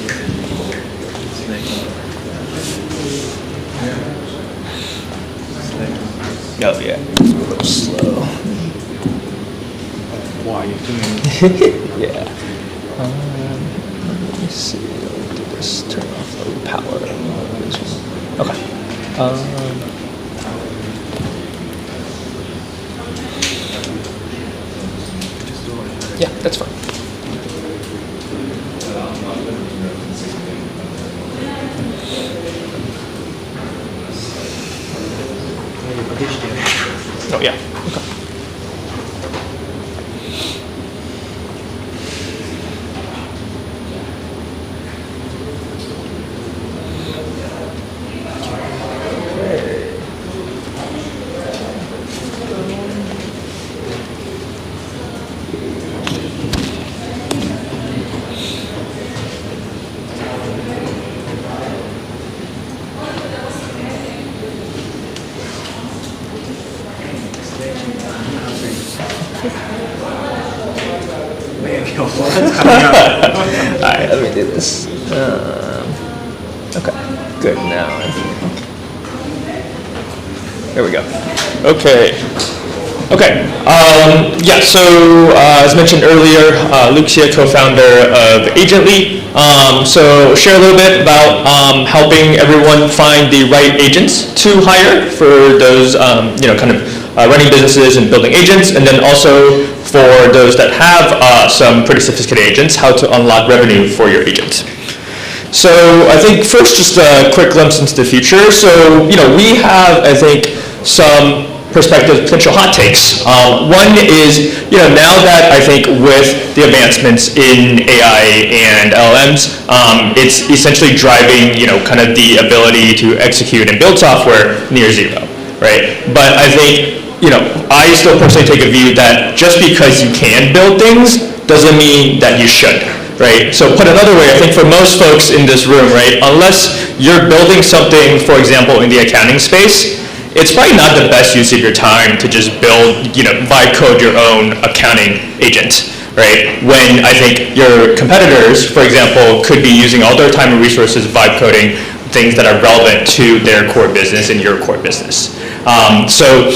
Oh yeah, a little slow. Why are you doing? Yeah. Let me see. Let me do this. Turn off the power. Okay. Yeah, that's fine. Oh yeah. Okay. Alright, let me do this. Okay, good now. I think. There we go. Okay. Okay. Yeah. So as mentioned earlier, Luke's here, co-founder of Agently. So share a little bit about helping everyone find the right agents to hire for those kind of running businesses and building agents, and then also for those that have some pretty sophisticated agents, how to unlock revenue for your agent. So I think first, just a quick glimpse into the future. So we have, I think, some perspective, potential hot takes. One is, now that I think with the advancements in AI and LLMs, it's essentially driving, kind of the ability to execute and build software near zero, right? But I think, I still personally take a view that just because you can build things doesn't mean that you should, right? So put another way, I think for most folks in this room, right, unless you're building something, for example, in the accounting space, it's probably not the best use of your time to just build, vibe code your own accounting agent, right? When I think your competitors, for example, could be using all their time and resources vibe coding things that are relevant to their core business and your core business. So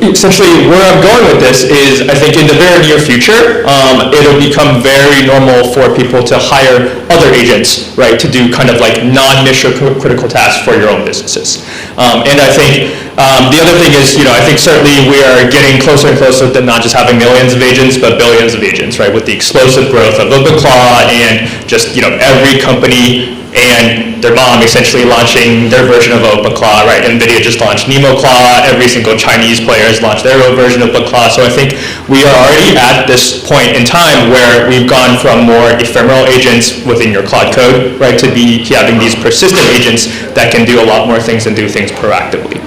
essentially where I'm going with this is I think in the very near future, it'll become very normal for people to hire other agents, right, to do kind of like non-mission critical tasks for your own businesses. And I think the other thing is, I think certainly we are getting closer and closer to not just having millions of agents, but billions of agents, right, with the explosive growth of OpenClaw and just, every company and their mom essentially launching their version of OpenClaw, right? NVIDIA just launched NemoClaw, every single Chinese player has launched their own version of OpenClaw. So I think we are already at this point in time where we've gone from more ephemeral agents within your Claude code, right, to be having these persistent agents that can do a lot more things and do things proactively.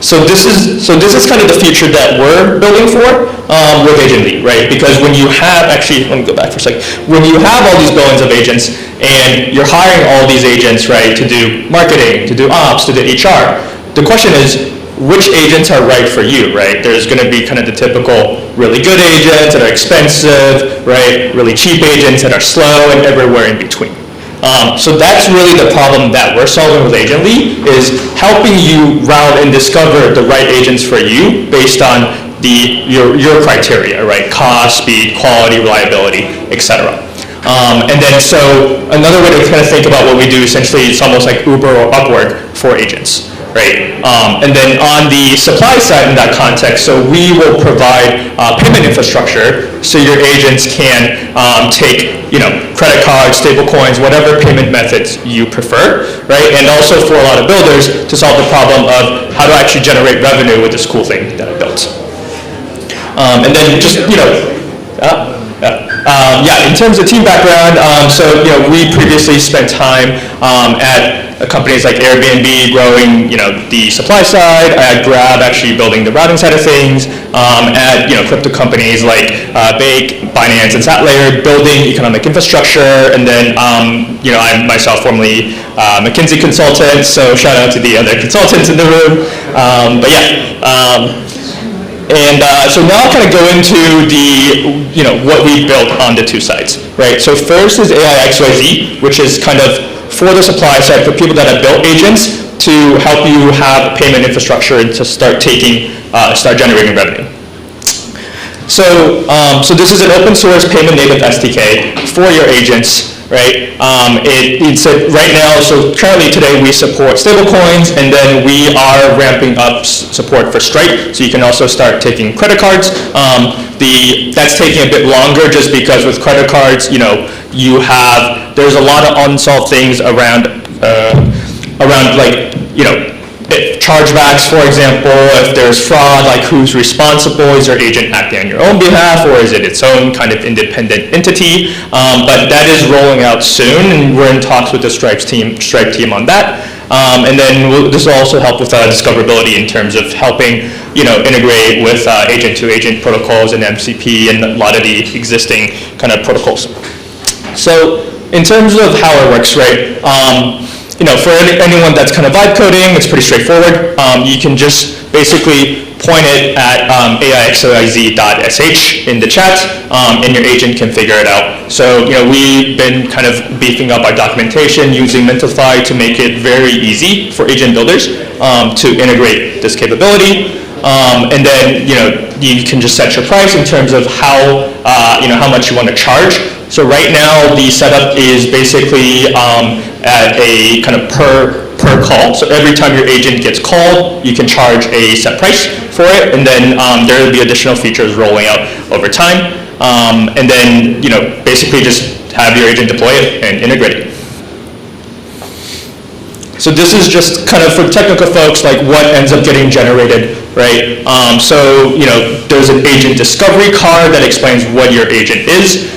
So this is kind of the future that we're building for with Agently, right? Because when you have, actually, let me go back for a second. When you have all these billions of agents and you're hiring all these agents, right, to do marketing, to do ops, to do HR, the question is, which agents are right for you, right? There's going to be kind of the typical really good agents that are expensive, right? Really cheap agents that are slow, and everywhere in between. So that's really the problem that we're solving with Agently, is helping you route and discover the right agents for you based on your criteria, right? Cost, speed, quality, reliability, etc. And then so another way to kind of think about what we do essentially is almost like Uber or Upwork for agents, right? And then on the supply side in that context, so we will provide payment infrastructure so your agents can take, credit cards, stable coins, whatever payment methods you prefer, right? And also for a lot of builders to solve the problem of how to actually generate revenue with this cool thing that I built. And then just, Yeah, in terms of team background, so we previously spent time at companies like Airbnb growing the supply side, at Grab actually building the routing side of things, at crypto companies like Bake, Binance, and SatLayer building economic infrastructure, and then I'm myself formerly McKinsey consultant, so shout out to the other consultants in the room. But yeah. So now I'll kind of go into the, what we built on the two sides, right? So first is AI XYZ, which is kind of for the supply side, for people that have built agents to help you have payment infrastructure and to start generating revenue. So, so this is an open source payment native SDK for your agents, right? It's right now, so currently today we support stablecoins, and then we are ramping up support for Stripe, so you can also start taking credit cards. That's taking a bit longer just because with credit cards, there's a lot of unsolved things around chargebacks, for example. If there's fraud, like who's responsible? Is your agent acting on your own behalf, or is it its own kind of independent entity? But that is rolling out soon, and we're in talks with the Stripe team on that. And then this will also help with discoverability in terms of helping integrate with agent-to-agent protocols and MCP and a lot of the existing kind of protocols. So in terms of how it works, right? For anyone that's kind of vibe coding, it's pretty straightforward. You can just basically point it at AIXYZ.sh in the chat, and your agent can figure it out. So, we've been kind of beefing up our documentation using Mentify to make it very easy for agent builders to integrate this capability. And then, you can just set your price in terms of how much you want to charge. So right now, the setup is basically at a kind of per call. So every time your agent gets called, you can charge a set price for it, and then there will be additional features rolling out over time. And then, basically just have your agent deploy it and integrate it. So this is just kind of for technical folks, like what ends up getting generated, right? So, there's an agent discovery card that explains what your agent is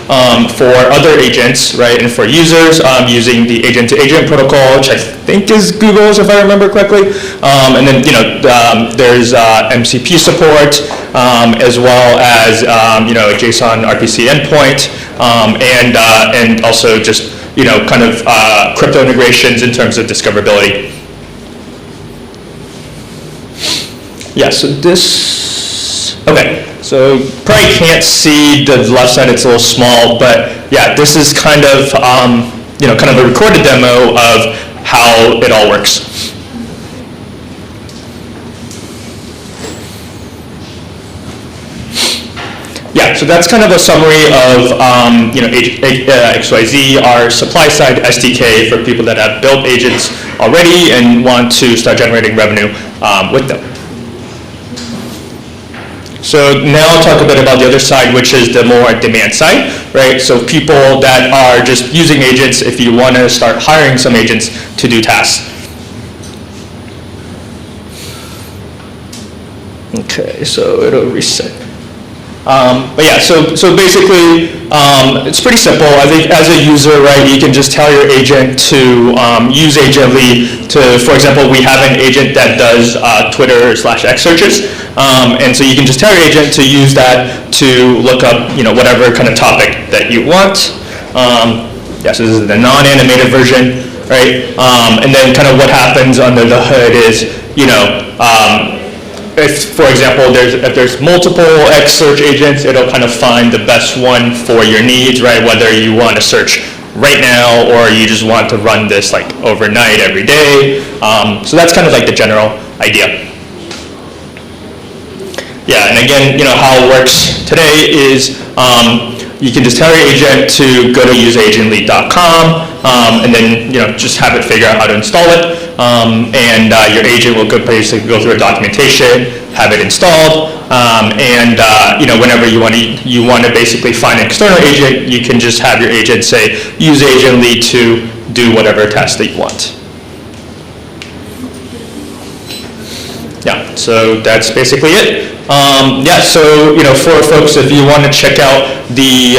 for other agents, right? And for users using the agent-to-agent protocol, which I think is Google's, if I remember correctly. And then, there's MCP support, as well as, a JSON RPC endpoint, and also just kind of crypto integrations in terms of discoverability. Yeah, so okay, so probably can't see the left side, it's a little small, but yeah, this is kind of, kind of a recorded demo of how it all works. Yeah, so that's kind of a summary of XYZ, our supply-side SDK for people that have built agents already and want to start generating revenue with them. So now I'll talk a bit about the other side, which is the more demand side, right? So people that are just using agents if you want to start hiring some agents to do tasks. Okay, so it'll reset. But yeah, so basically, it's pretty simple. I think as a user, right, you can just tell your agent to use Agently to, for example, we have an agent that does Twitter/X searches, and so you can just tell your agent to use that to look up, whatever kind of topic that you want. Yeah, so this is the non-animated version, right? And then kind of what happens under the hood is, if, for example, if there's multiple X search agents, it'll kind of find the best one for your needs, right? Whether you want to search right now or you just want to run this like overnight every day. So that's kind of like the general idea. Yeah, and again, how it works today is you can just tell your agent to go to useagently.com and then just have it figure out how to install it. And your agent will basically go through a documentation, have it installed, and whenever you want to basically find an external agent, you can just have your agent say use Agently to do whatever task that you want. Yeah. So that's basically it. Yeah, so for folks, if you want to check out the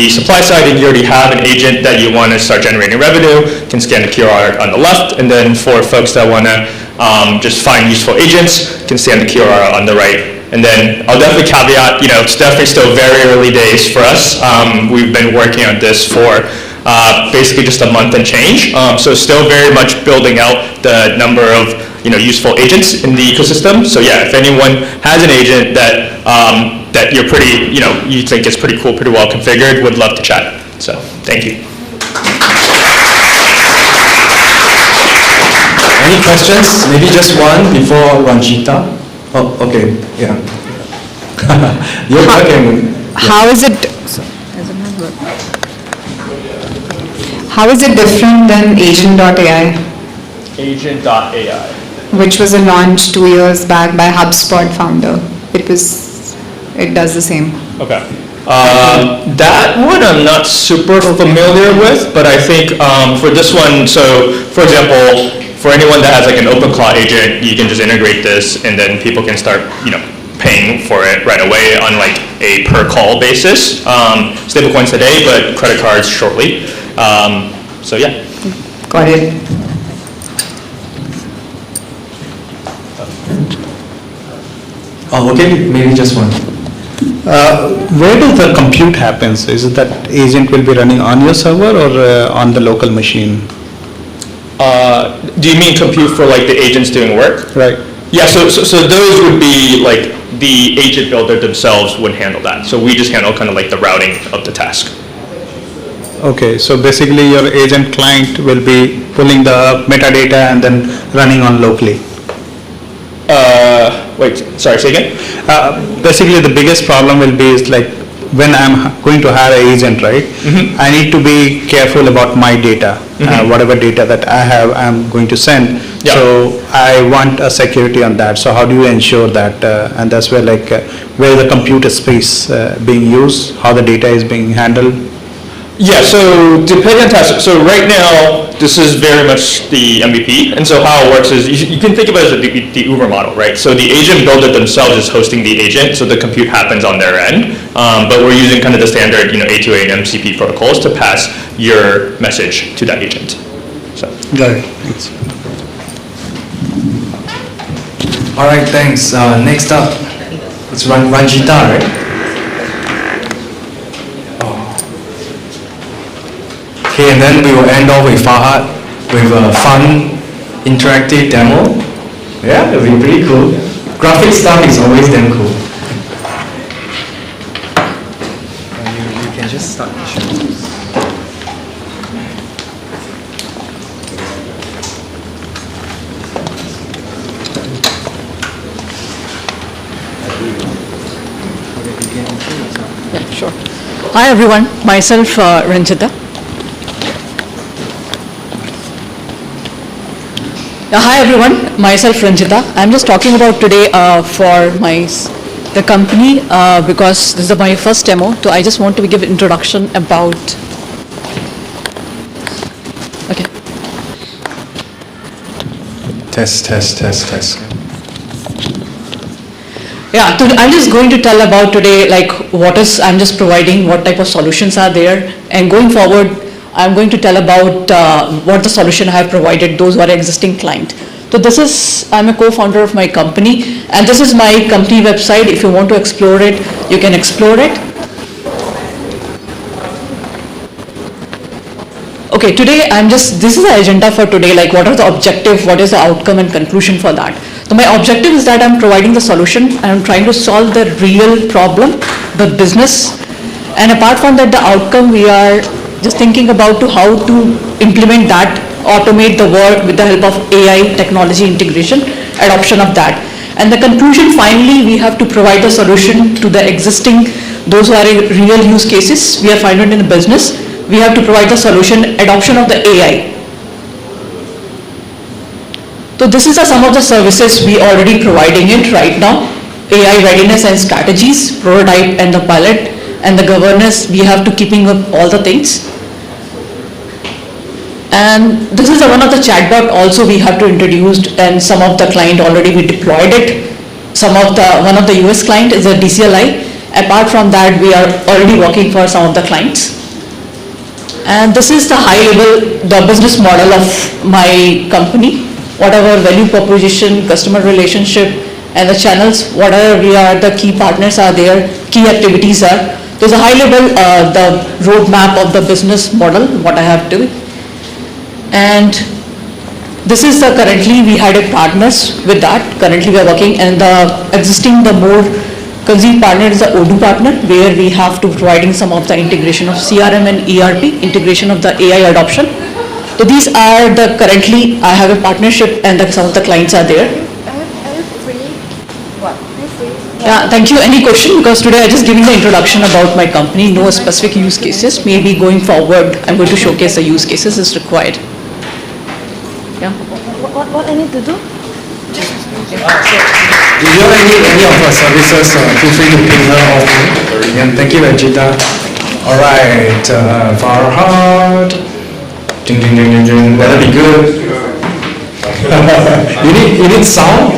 supply side and you already have an agent that you want to start generating revenue, you can scan the QR on the left. And then for folks that want to just find useful agents, you can scan the QR on the right. And then I'll definitely caveat, it's definitely still very early days for us. We've been working on this for basically just a month and change. So still very much building out the number of useful agents in the ecosystem. So yeah, if anyone has an agent that that you're pretty, you think is pretty cool, pretty well configured, would love to chat. So thank you. Any questions? Maybe just one before Renjida. Oh, okay, yeah. You're working. How is it? How is it different than Agent.ai? Agent.ai. Which was a launch 2 years back by HubSpot founder. It does the same. Okay. That one I'm not super familiar with, but I think for this one, so for example, for anyone that has like an OpenClaw agent, you can just integrate this and then people can start, paying for it right away on like a per call basis. Stablecoins today, but credit cards shortly. So yeah. Got it. Oh, okay, maybe just one. Where does the compute happens? Is it that agent will be running on your server or on the local machine? Do you mean compute for like the agents doing work? Right. Yeah, so those would be like the agent builder themselves would handle that. So we just handle kind of like the routing of the task. Okay, so basically your agent client will be pulling the metadata and then running on locally. Wait, sorry, say again? Basically the biggest problem will be is like when I'm going to hire an agent, right? Mm-hmm. I need to be careful about my data. Mm-hmm. Whatever data that I have, I'm going to send. Yeah. So I want a security on that. So how do you ensure that? And that's where where the computer space being used, how the data is being handled. Yeah, so depending on task, so right now, this is very much the MVP, and so how it works is, you can think of it as the Uber model, right? So the agent builder themselves is hosting the agent, so the compute happens on their end, but we're using kind of the standard, A2A and MCP protocols to pass your message to that agent. So. Got it, thanks. All right, thanks. Next up, it's Renjida, right? Okay, and then we will end off with Fahad with a fun, interactive demo. Yeah, it'll be pretty cool. Graphic stuff is always damn cool. You can just start the show. Yeah, sure. Hi everyone, myself Renjida. Hi everyone, myself Renjida. I'm just talking about today for the company because this is my first demo. So I just want to give an introduction about. Okay. Test. Yeah, I'm just going to tell about today I'm just providing, what type of solutions are there, and going forward I'm going to tell about what the solution I have provided those who are existing client. So I'm a co-founder of my company, and this is my company website. If you want to explore it, you can explore it. Okay, today this is the agenda for today, what are the objective, what is the outcome and conclusion for that. So my objective is that I'm providing the solution, and I'm trying to solve the real problem, the business, and apart from that, the outcome we are just thinking about how to implement that, automate the work with the help of AI technology integration, adoption of that. And the conclusion, finally, we have to provide a solution to the existing, those who are in real use cases we are finding in the business. We have to provide the solution, adoption of the AI. So this is some of the services we already providing it right now. AI readiness and strategies, prototype and the pilot, and the governance, we have to keeping up all the things. And this is one of the chatbot also we have to introduce, and some of the client already we deployed it. One of the US client is a DCLI. Apart from that, we are already working for some of the clients. And this is the high level, the business model of my company. Whatever value proposition, customer relationship, and the channels, whatever we are, the key partners are there, key activities are. There's a high level, the roadmap of the business model, what I have to. And this is the currently we had a partners with that. Currently we are working, and the existing, the more conceived partner is the Odoo partner, where we have to providing some of the integration of CRM and ERP, integration of the AI adoption. So these are the currently I have a partnership, and some of the clients are there. Yeah, thank you. Any question? Because today I just giving the introduction about my company, no specific use cases. Maybe going forward, I'm going to showcase the use cases as required. Yeah. What I need to do? If you need any of our services, feel free to ping her or me. And thank you, Renjida. All right, Farhad. Ding, ding, ding, ding, ding. That'll be good. you need sound?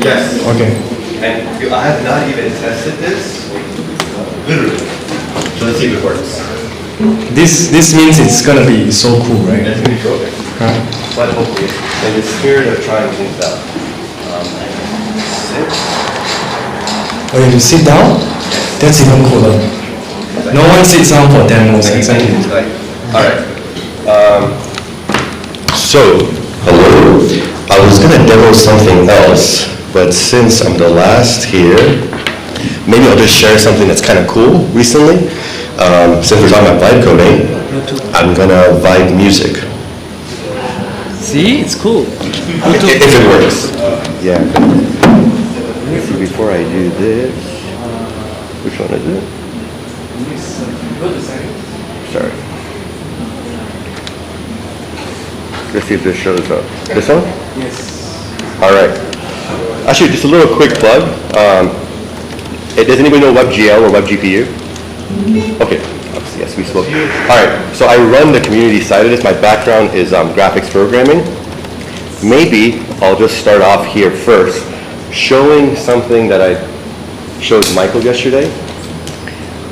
Yes. Okay. And I have not even tested this, literally. So let's see if it works. This means it's gonna be so cool, right? It's gonna be cool. But hopefully, in the spirit of trying things out. Sit. Oh, you have to sit down? That's even cooler. No one sits down for demos, exactly. All right. So, hello. I was gonna demo something else, but since I'm the last here, maybe I'll just share something that's kind of cool recently. Since we're talking about vibe coding, I'm gonna vibe music. See, it's cool. If it works. Yeah. Let's see, before I do this, which one is it? Sorry. Let's see if this shows up. This one? Yes. All right. Actually, just a little quick plug. Does anybody know WebGL or WebGPU? Okay. Yes, we spoke. All right. So I run the community side of this. My background is graphics programming. Maybe I'll just start off here first, showing something that I showed Michael yesterday.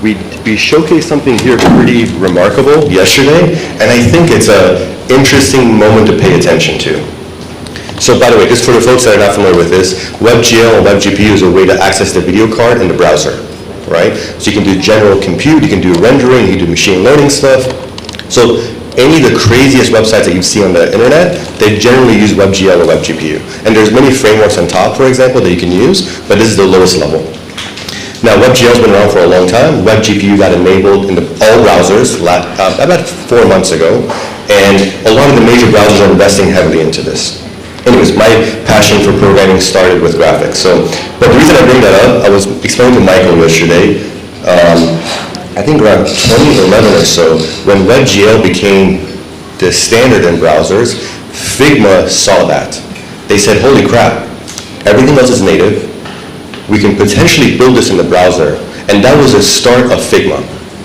We showcased something here pretty remarkable yesterday, and I think it's an interesting moment to pay attention to. So by the way, just for the folks that are not familiar with this, WebGL and WebGPU is a way to access the video card in the browser, right? So you can do general compute, you can do rendering, you can do machine learning stuff. So any of the craziest websites that you see on the internet, they generally use WebGL or WebGPU. And there's many frameworks on top, for example, that you can use, but this is the lowest level. Now, WebGL has been around for a long time. WebGPU got enabled in all browsers about 4 months ago, and a lot of the major browsers are investing heavily into this. Anyways, my passion for programming started with graphics. But the reason I bring that up, I was explaining to Michael yesterday, I think around 2011 or so, when WebGL became the standard in browsers, Figma saw that. They said, holy crap, everything else is native. We can potentially build this in the browser. And that was the start of Figma,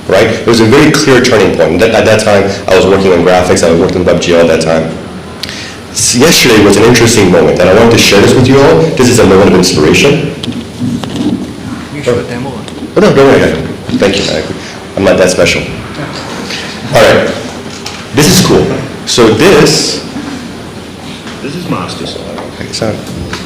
right? It was a very clear turning point. At that time, I was working on graphics, I was working on WebGL at that time. So yesterday was an interesting moment, and I wanted to share this with you all. This is a moment of inspiration. You should a demo. Oh, no, don't worry. Thank you. I'm not that special. All right. This is cool. So this is Master. Okay, sorry.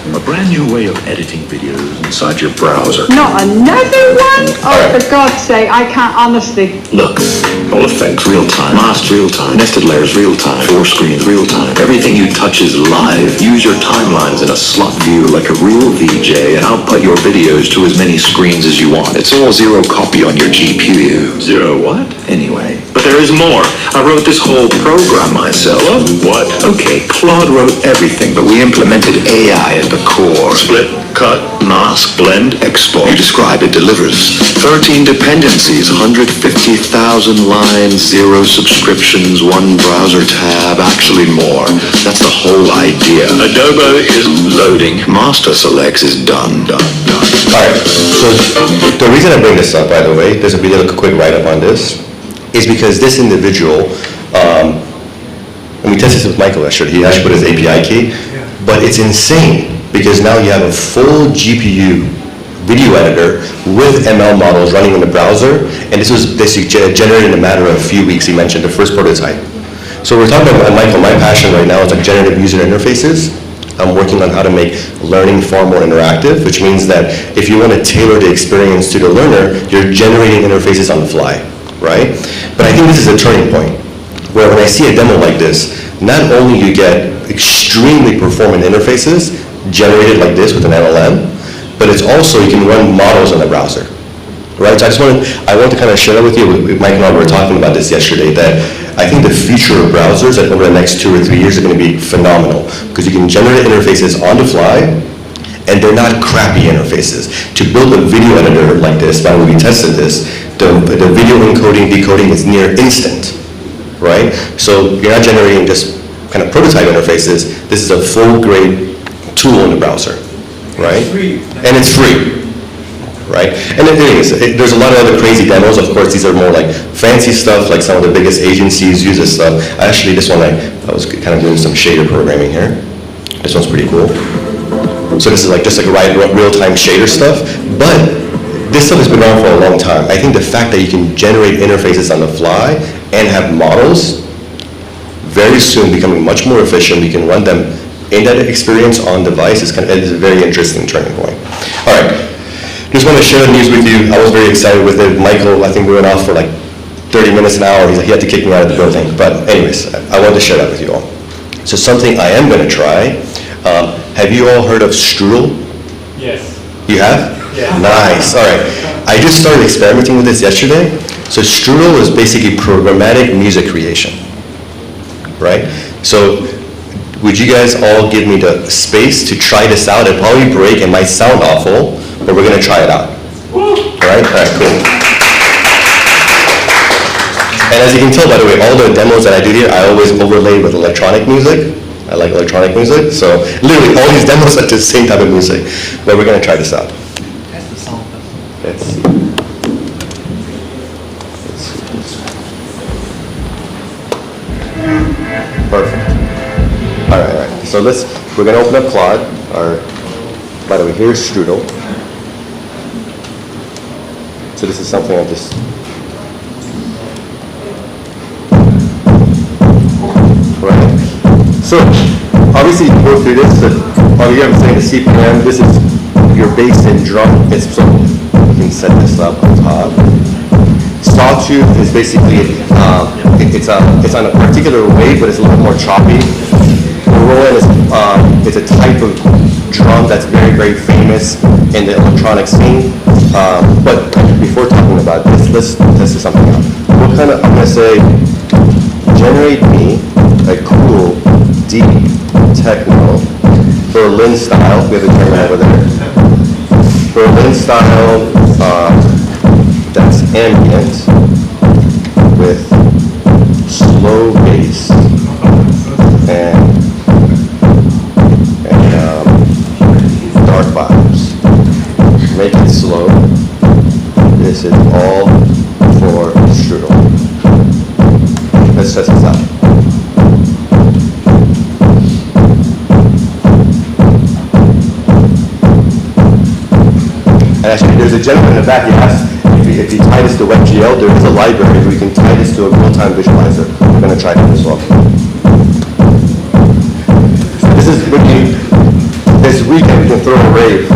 A brand new way of editing videos inside your browser. Not another one? Oh, for God's sake, I can't honestly. Look, all effects real time, masked real time, nested layers real time, 4 screens real time. Everything you touch is live. Use your timelines in a slot view like a real VJ and output your videos to as many screens as you want. It's all zero copy on your GPU. Zero what? Anyway. But there is more. I wrote this whole program myself. What? Okay, Claude wrote everything, but we implemented AI at the core. Split, cut, mask, blend, export. You describe, it delivers. 13 dependencies, 150,000 lines, 0 subscriptions, 1 browser tab, actually more. That's the whole idea. Adobe is loading. Master selects is done. All right, so the reason I bring this up, by the way, there's a quick write-up on this, is because this individual And we tested this with Michael yesterday. He actually put his API key. But it's insane because now you have a full GPU video editor with ML models running in the browser. And this was basically generated in a matter of a few weeks. He mentioned the first prototype. So we're talking about, Michael, my passion right now is like generative user interfaces. I'm working on how to make learning far more interactive, which means that if you want to tailor the experience to the learner, you're generating interfaces on the fly, right? But I think this is a turning point, where when I see a demo like this, not only you get extremely performant interfaces generated like this with an LLM, but it's also you can run models in the browser, right? So I want to kind of share that with you. Mike and I were talking about this yesterday, that I think the future of browsers over the next 2 or 3 years are going to be phenomenal because you can generate interfaces on the fly, and they're not crappy interfaces. To build a video editor like this, by the way we tested this, the video encoding, decoding is near instant, right? So you're not generating just kind of prototype interfaces. This is a full-grade tool in the browser, right? And it's free. Right? And the thing is, there's a lot of other crazy demos. Of course, these are more like fancy stuff, like some of the biggest agencies use this stuff. Actually, this one, I was kind of doing some shader programming here. This one's pretty cool. So this is like just like real-time shader stuff. But this stuff has been around for a long time. I think the fact that you can generate interfaces on the fly and have models very soon becoming much more efficient. We can run them in that experience on device is a very interesting turning point. All right. Just want to share the news with you. I was very excited with it. Michael, I think we went off for like 30 minutes an hour. He had to kick me out of the building. But anyways, I wanted to share that with you all. So something I am going to try. Have you all heard of Strudel? Yes. You have? Yeah. Nice. All right. I just started experimenting with this yesterday. So Strudel is basically programmatic music creation, right? So would you guys all give me the space to try this out? It'll probably break. It might sound awful, but we're going to try it out. All right? All right, cool. And as you can tell, by the way, all the demos that I do here, I always overlay with electronic music. I like electronic music, so literally all these demos are the same type of music. But we're going to try this out. Let's see. Perfect. All right. So we're going to open up Claude. By the way, here's Strudel. So this is something I just... Right. So obviously you go through this, over here I'm saying the CPM, this is your bass and drum. So you can set this up on top. Sawtooth is basically, it's on a particular wave, but it's a little more choppy. Roland is a type of drum that's very, very famous in the electronic scene. But before talking about this, let's test something out. I'm going to say, generate me a cool, deep techno, Berlin style. We have a camera over there. Berlin style, that's ambient with slow bass and dark vibes. Make it slow. This is all for Strudel. Let's test this out. And actually, there's a gentleman in the back. He asked if you tie this to WebGL, there is a library where you can tie this to a real-time visualizer. We're going to try that as well. This is this weekend we can throw a rave.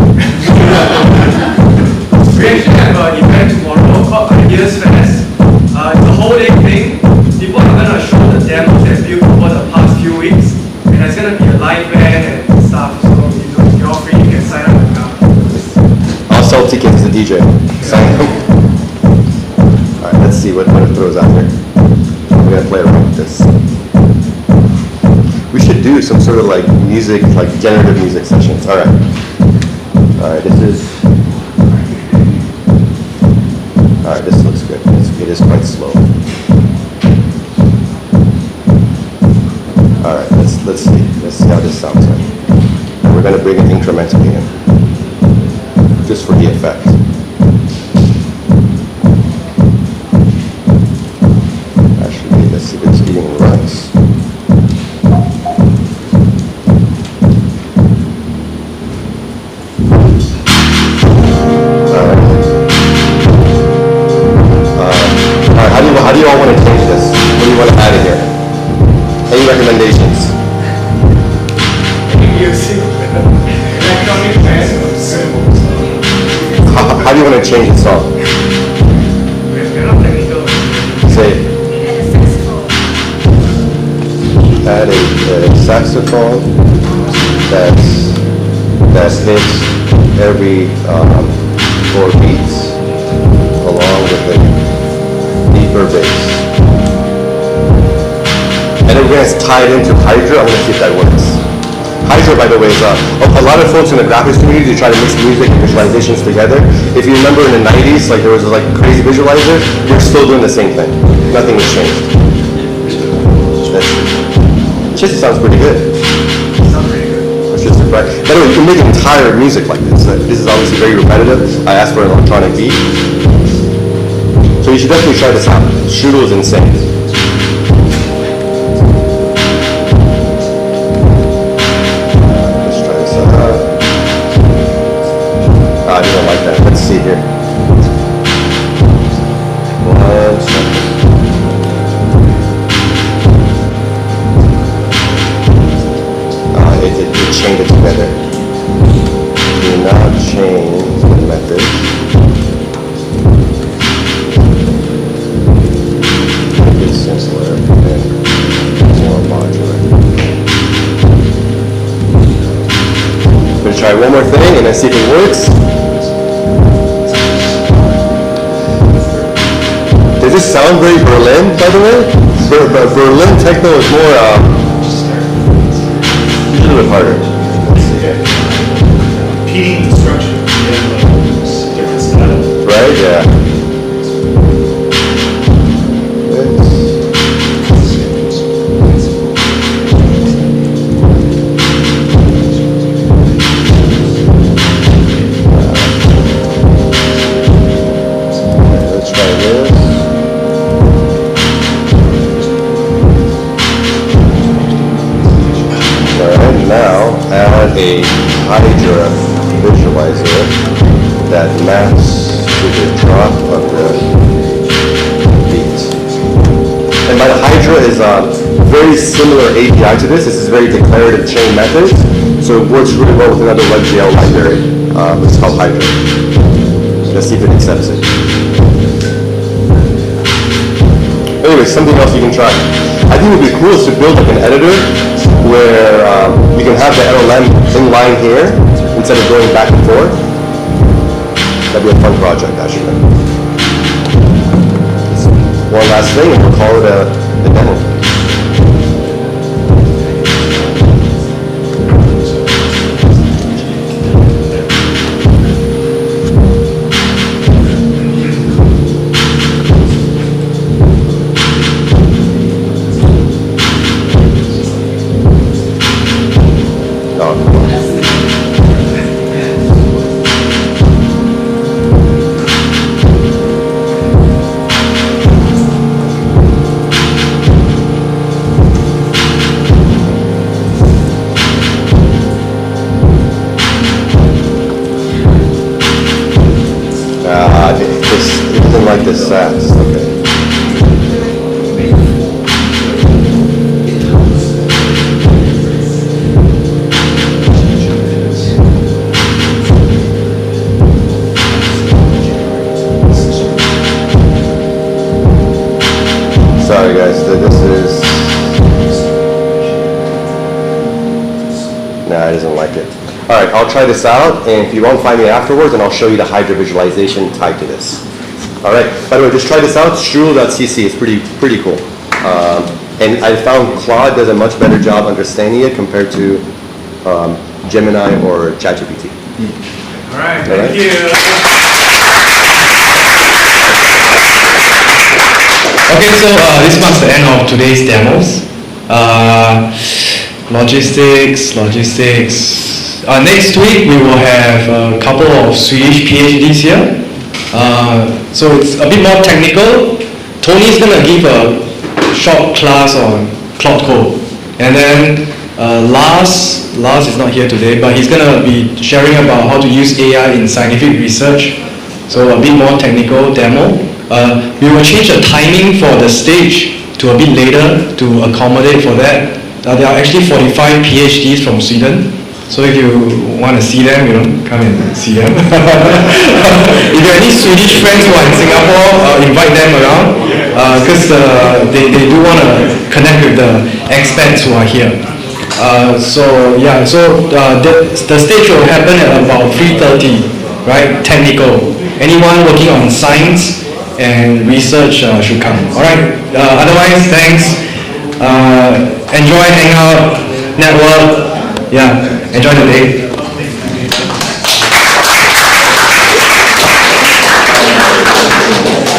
We actually have an event tomorrow called Ideas Fest. It's a whole day thing. People are going to show the demos they've built over the past few weeks. And there's going to be a live band and stuff. So you're all free, you can sign up now. I'll sell tickets to the DJ. Sign up. All right, let's see what it throws out there. We're going to play around with this. We should do some sort of like music, like generative music sessions. All right. All right, this looks good. It is quite slow. All right, let's see. Let's see how this sounds like. And we're going to bring it incrementally in, just for the effect. Actually, let's see if it's even runs. that hits every 4 beats along with a deeper bass. And then we're going to tie it into Hydra. I'm going to see if that works. Hydra, by the way, is a lot of folks in the graphics community try to mix music and visualizations together. If you remember in the 90s, like there was like crazy visualizer, you're still doing the same thing. Nothing has changed. It just sounds pretty good. It's just by the way, you can make entire music like this. This is obviously very repetitive. I asked for an electronic beat. So you should definitely try this out. Strudel is insane. I don't like that. Let's see here. 1 second. It chained it together. Do not change the method. Make it simpler and more modular. I'm going to try one more thing and then see if it works. Does this sound very Berlin, by the way? Berlin techno is more, a little bit harder. Let's see here. Repeating the structure. Different style. Right, yeah. Let's try this. Alright, now add a Hydra visualizer that maps to the drop of the beat. And by the Hydra is a very similar API to this. This is very declarative chain method, so it works really well with another WebGL library. It's called Hydra. Let's see if it accepts it. Anyway, something else you can try. I think it would be cool is to build like an editor where you can have the LLM in line here instead of going back and forth. That'd be a fun project, actually. One last thing, and we'll call it a demo. This sass, okay. Sorry guys, this is... Nah, it doesn't like it. Alright, I'll try this out, and if you won't find me afterwards, then I'll show you the Hydra visualization tied to this. Alright, by the way, just try this out, strudel.cc, it's pretty cool. And I found Claude does a much better job understanding it compared to Gemini or ChatGPT. Alright, thank you. Okay, so this marks the end of today's demos. Logistics. Next week we will have a couple of Swedish PhDs here. So it's a bit more technical. Tony's gonna give a short class on Cloud Code, and then Lars is not here today, but he's gonna be sharing about how to use AI in scientific research. So a bit more technical demo. We will change the timing for the stage to a bit later to accommodate for that. There are actually 45 PhDs from Sweden. So if you want to see them, come and see them. If you have any Swedish friends who are in Singapore, invite them around, because they do want to connect with the expats who are here. The stage will happen at about 3:30, right? Technical. Anyone working on science and research should come. All right. Otherwise, thanks. Enjoy, hang out, network. Yeah. Enjoy the day.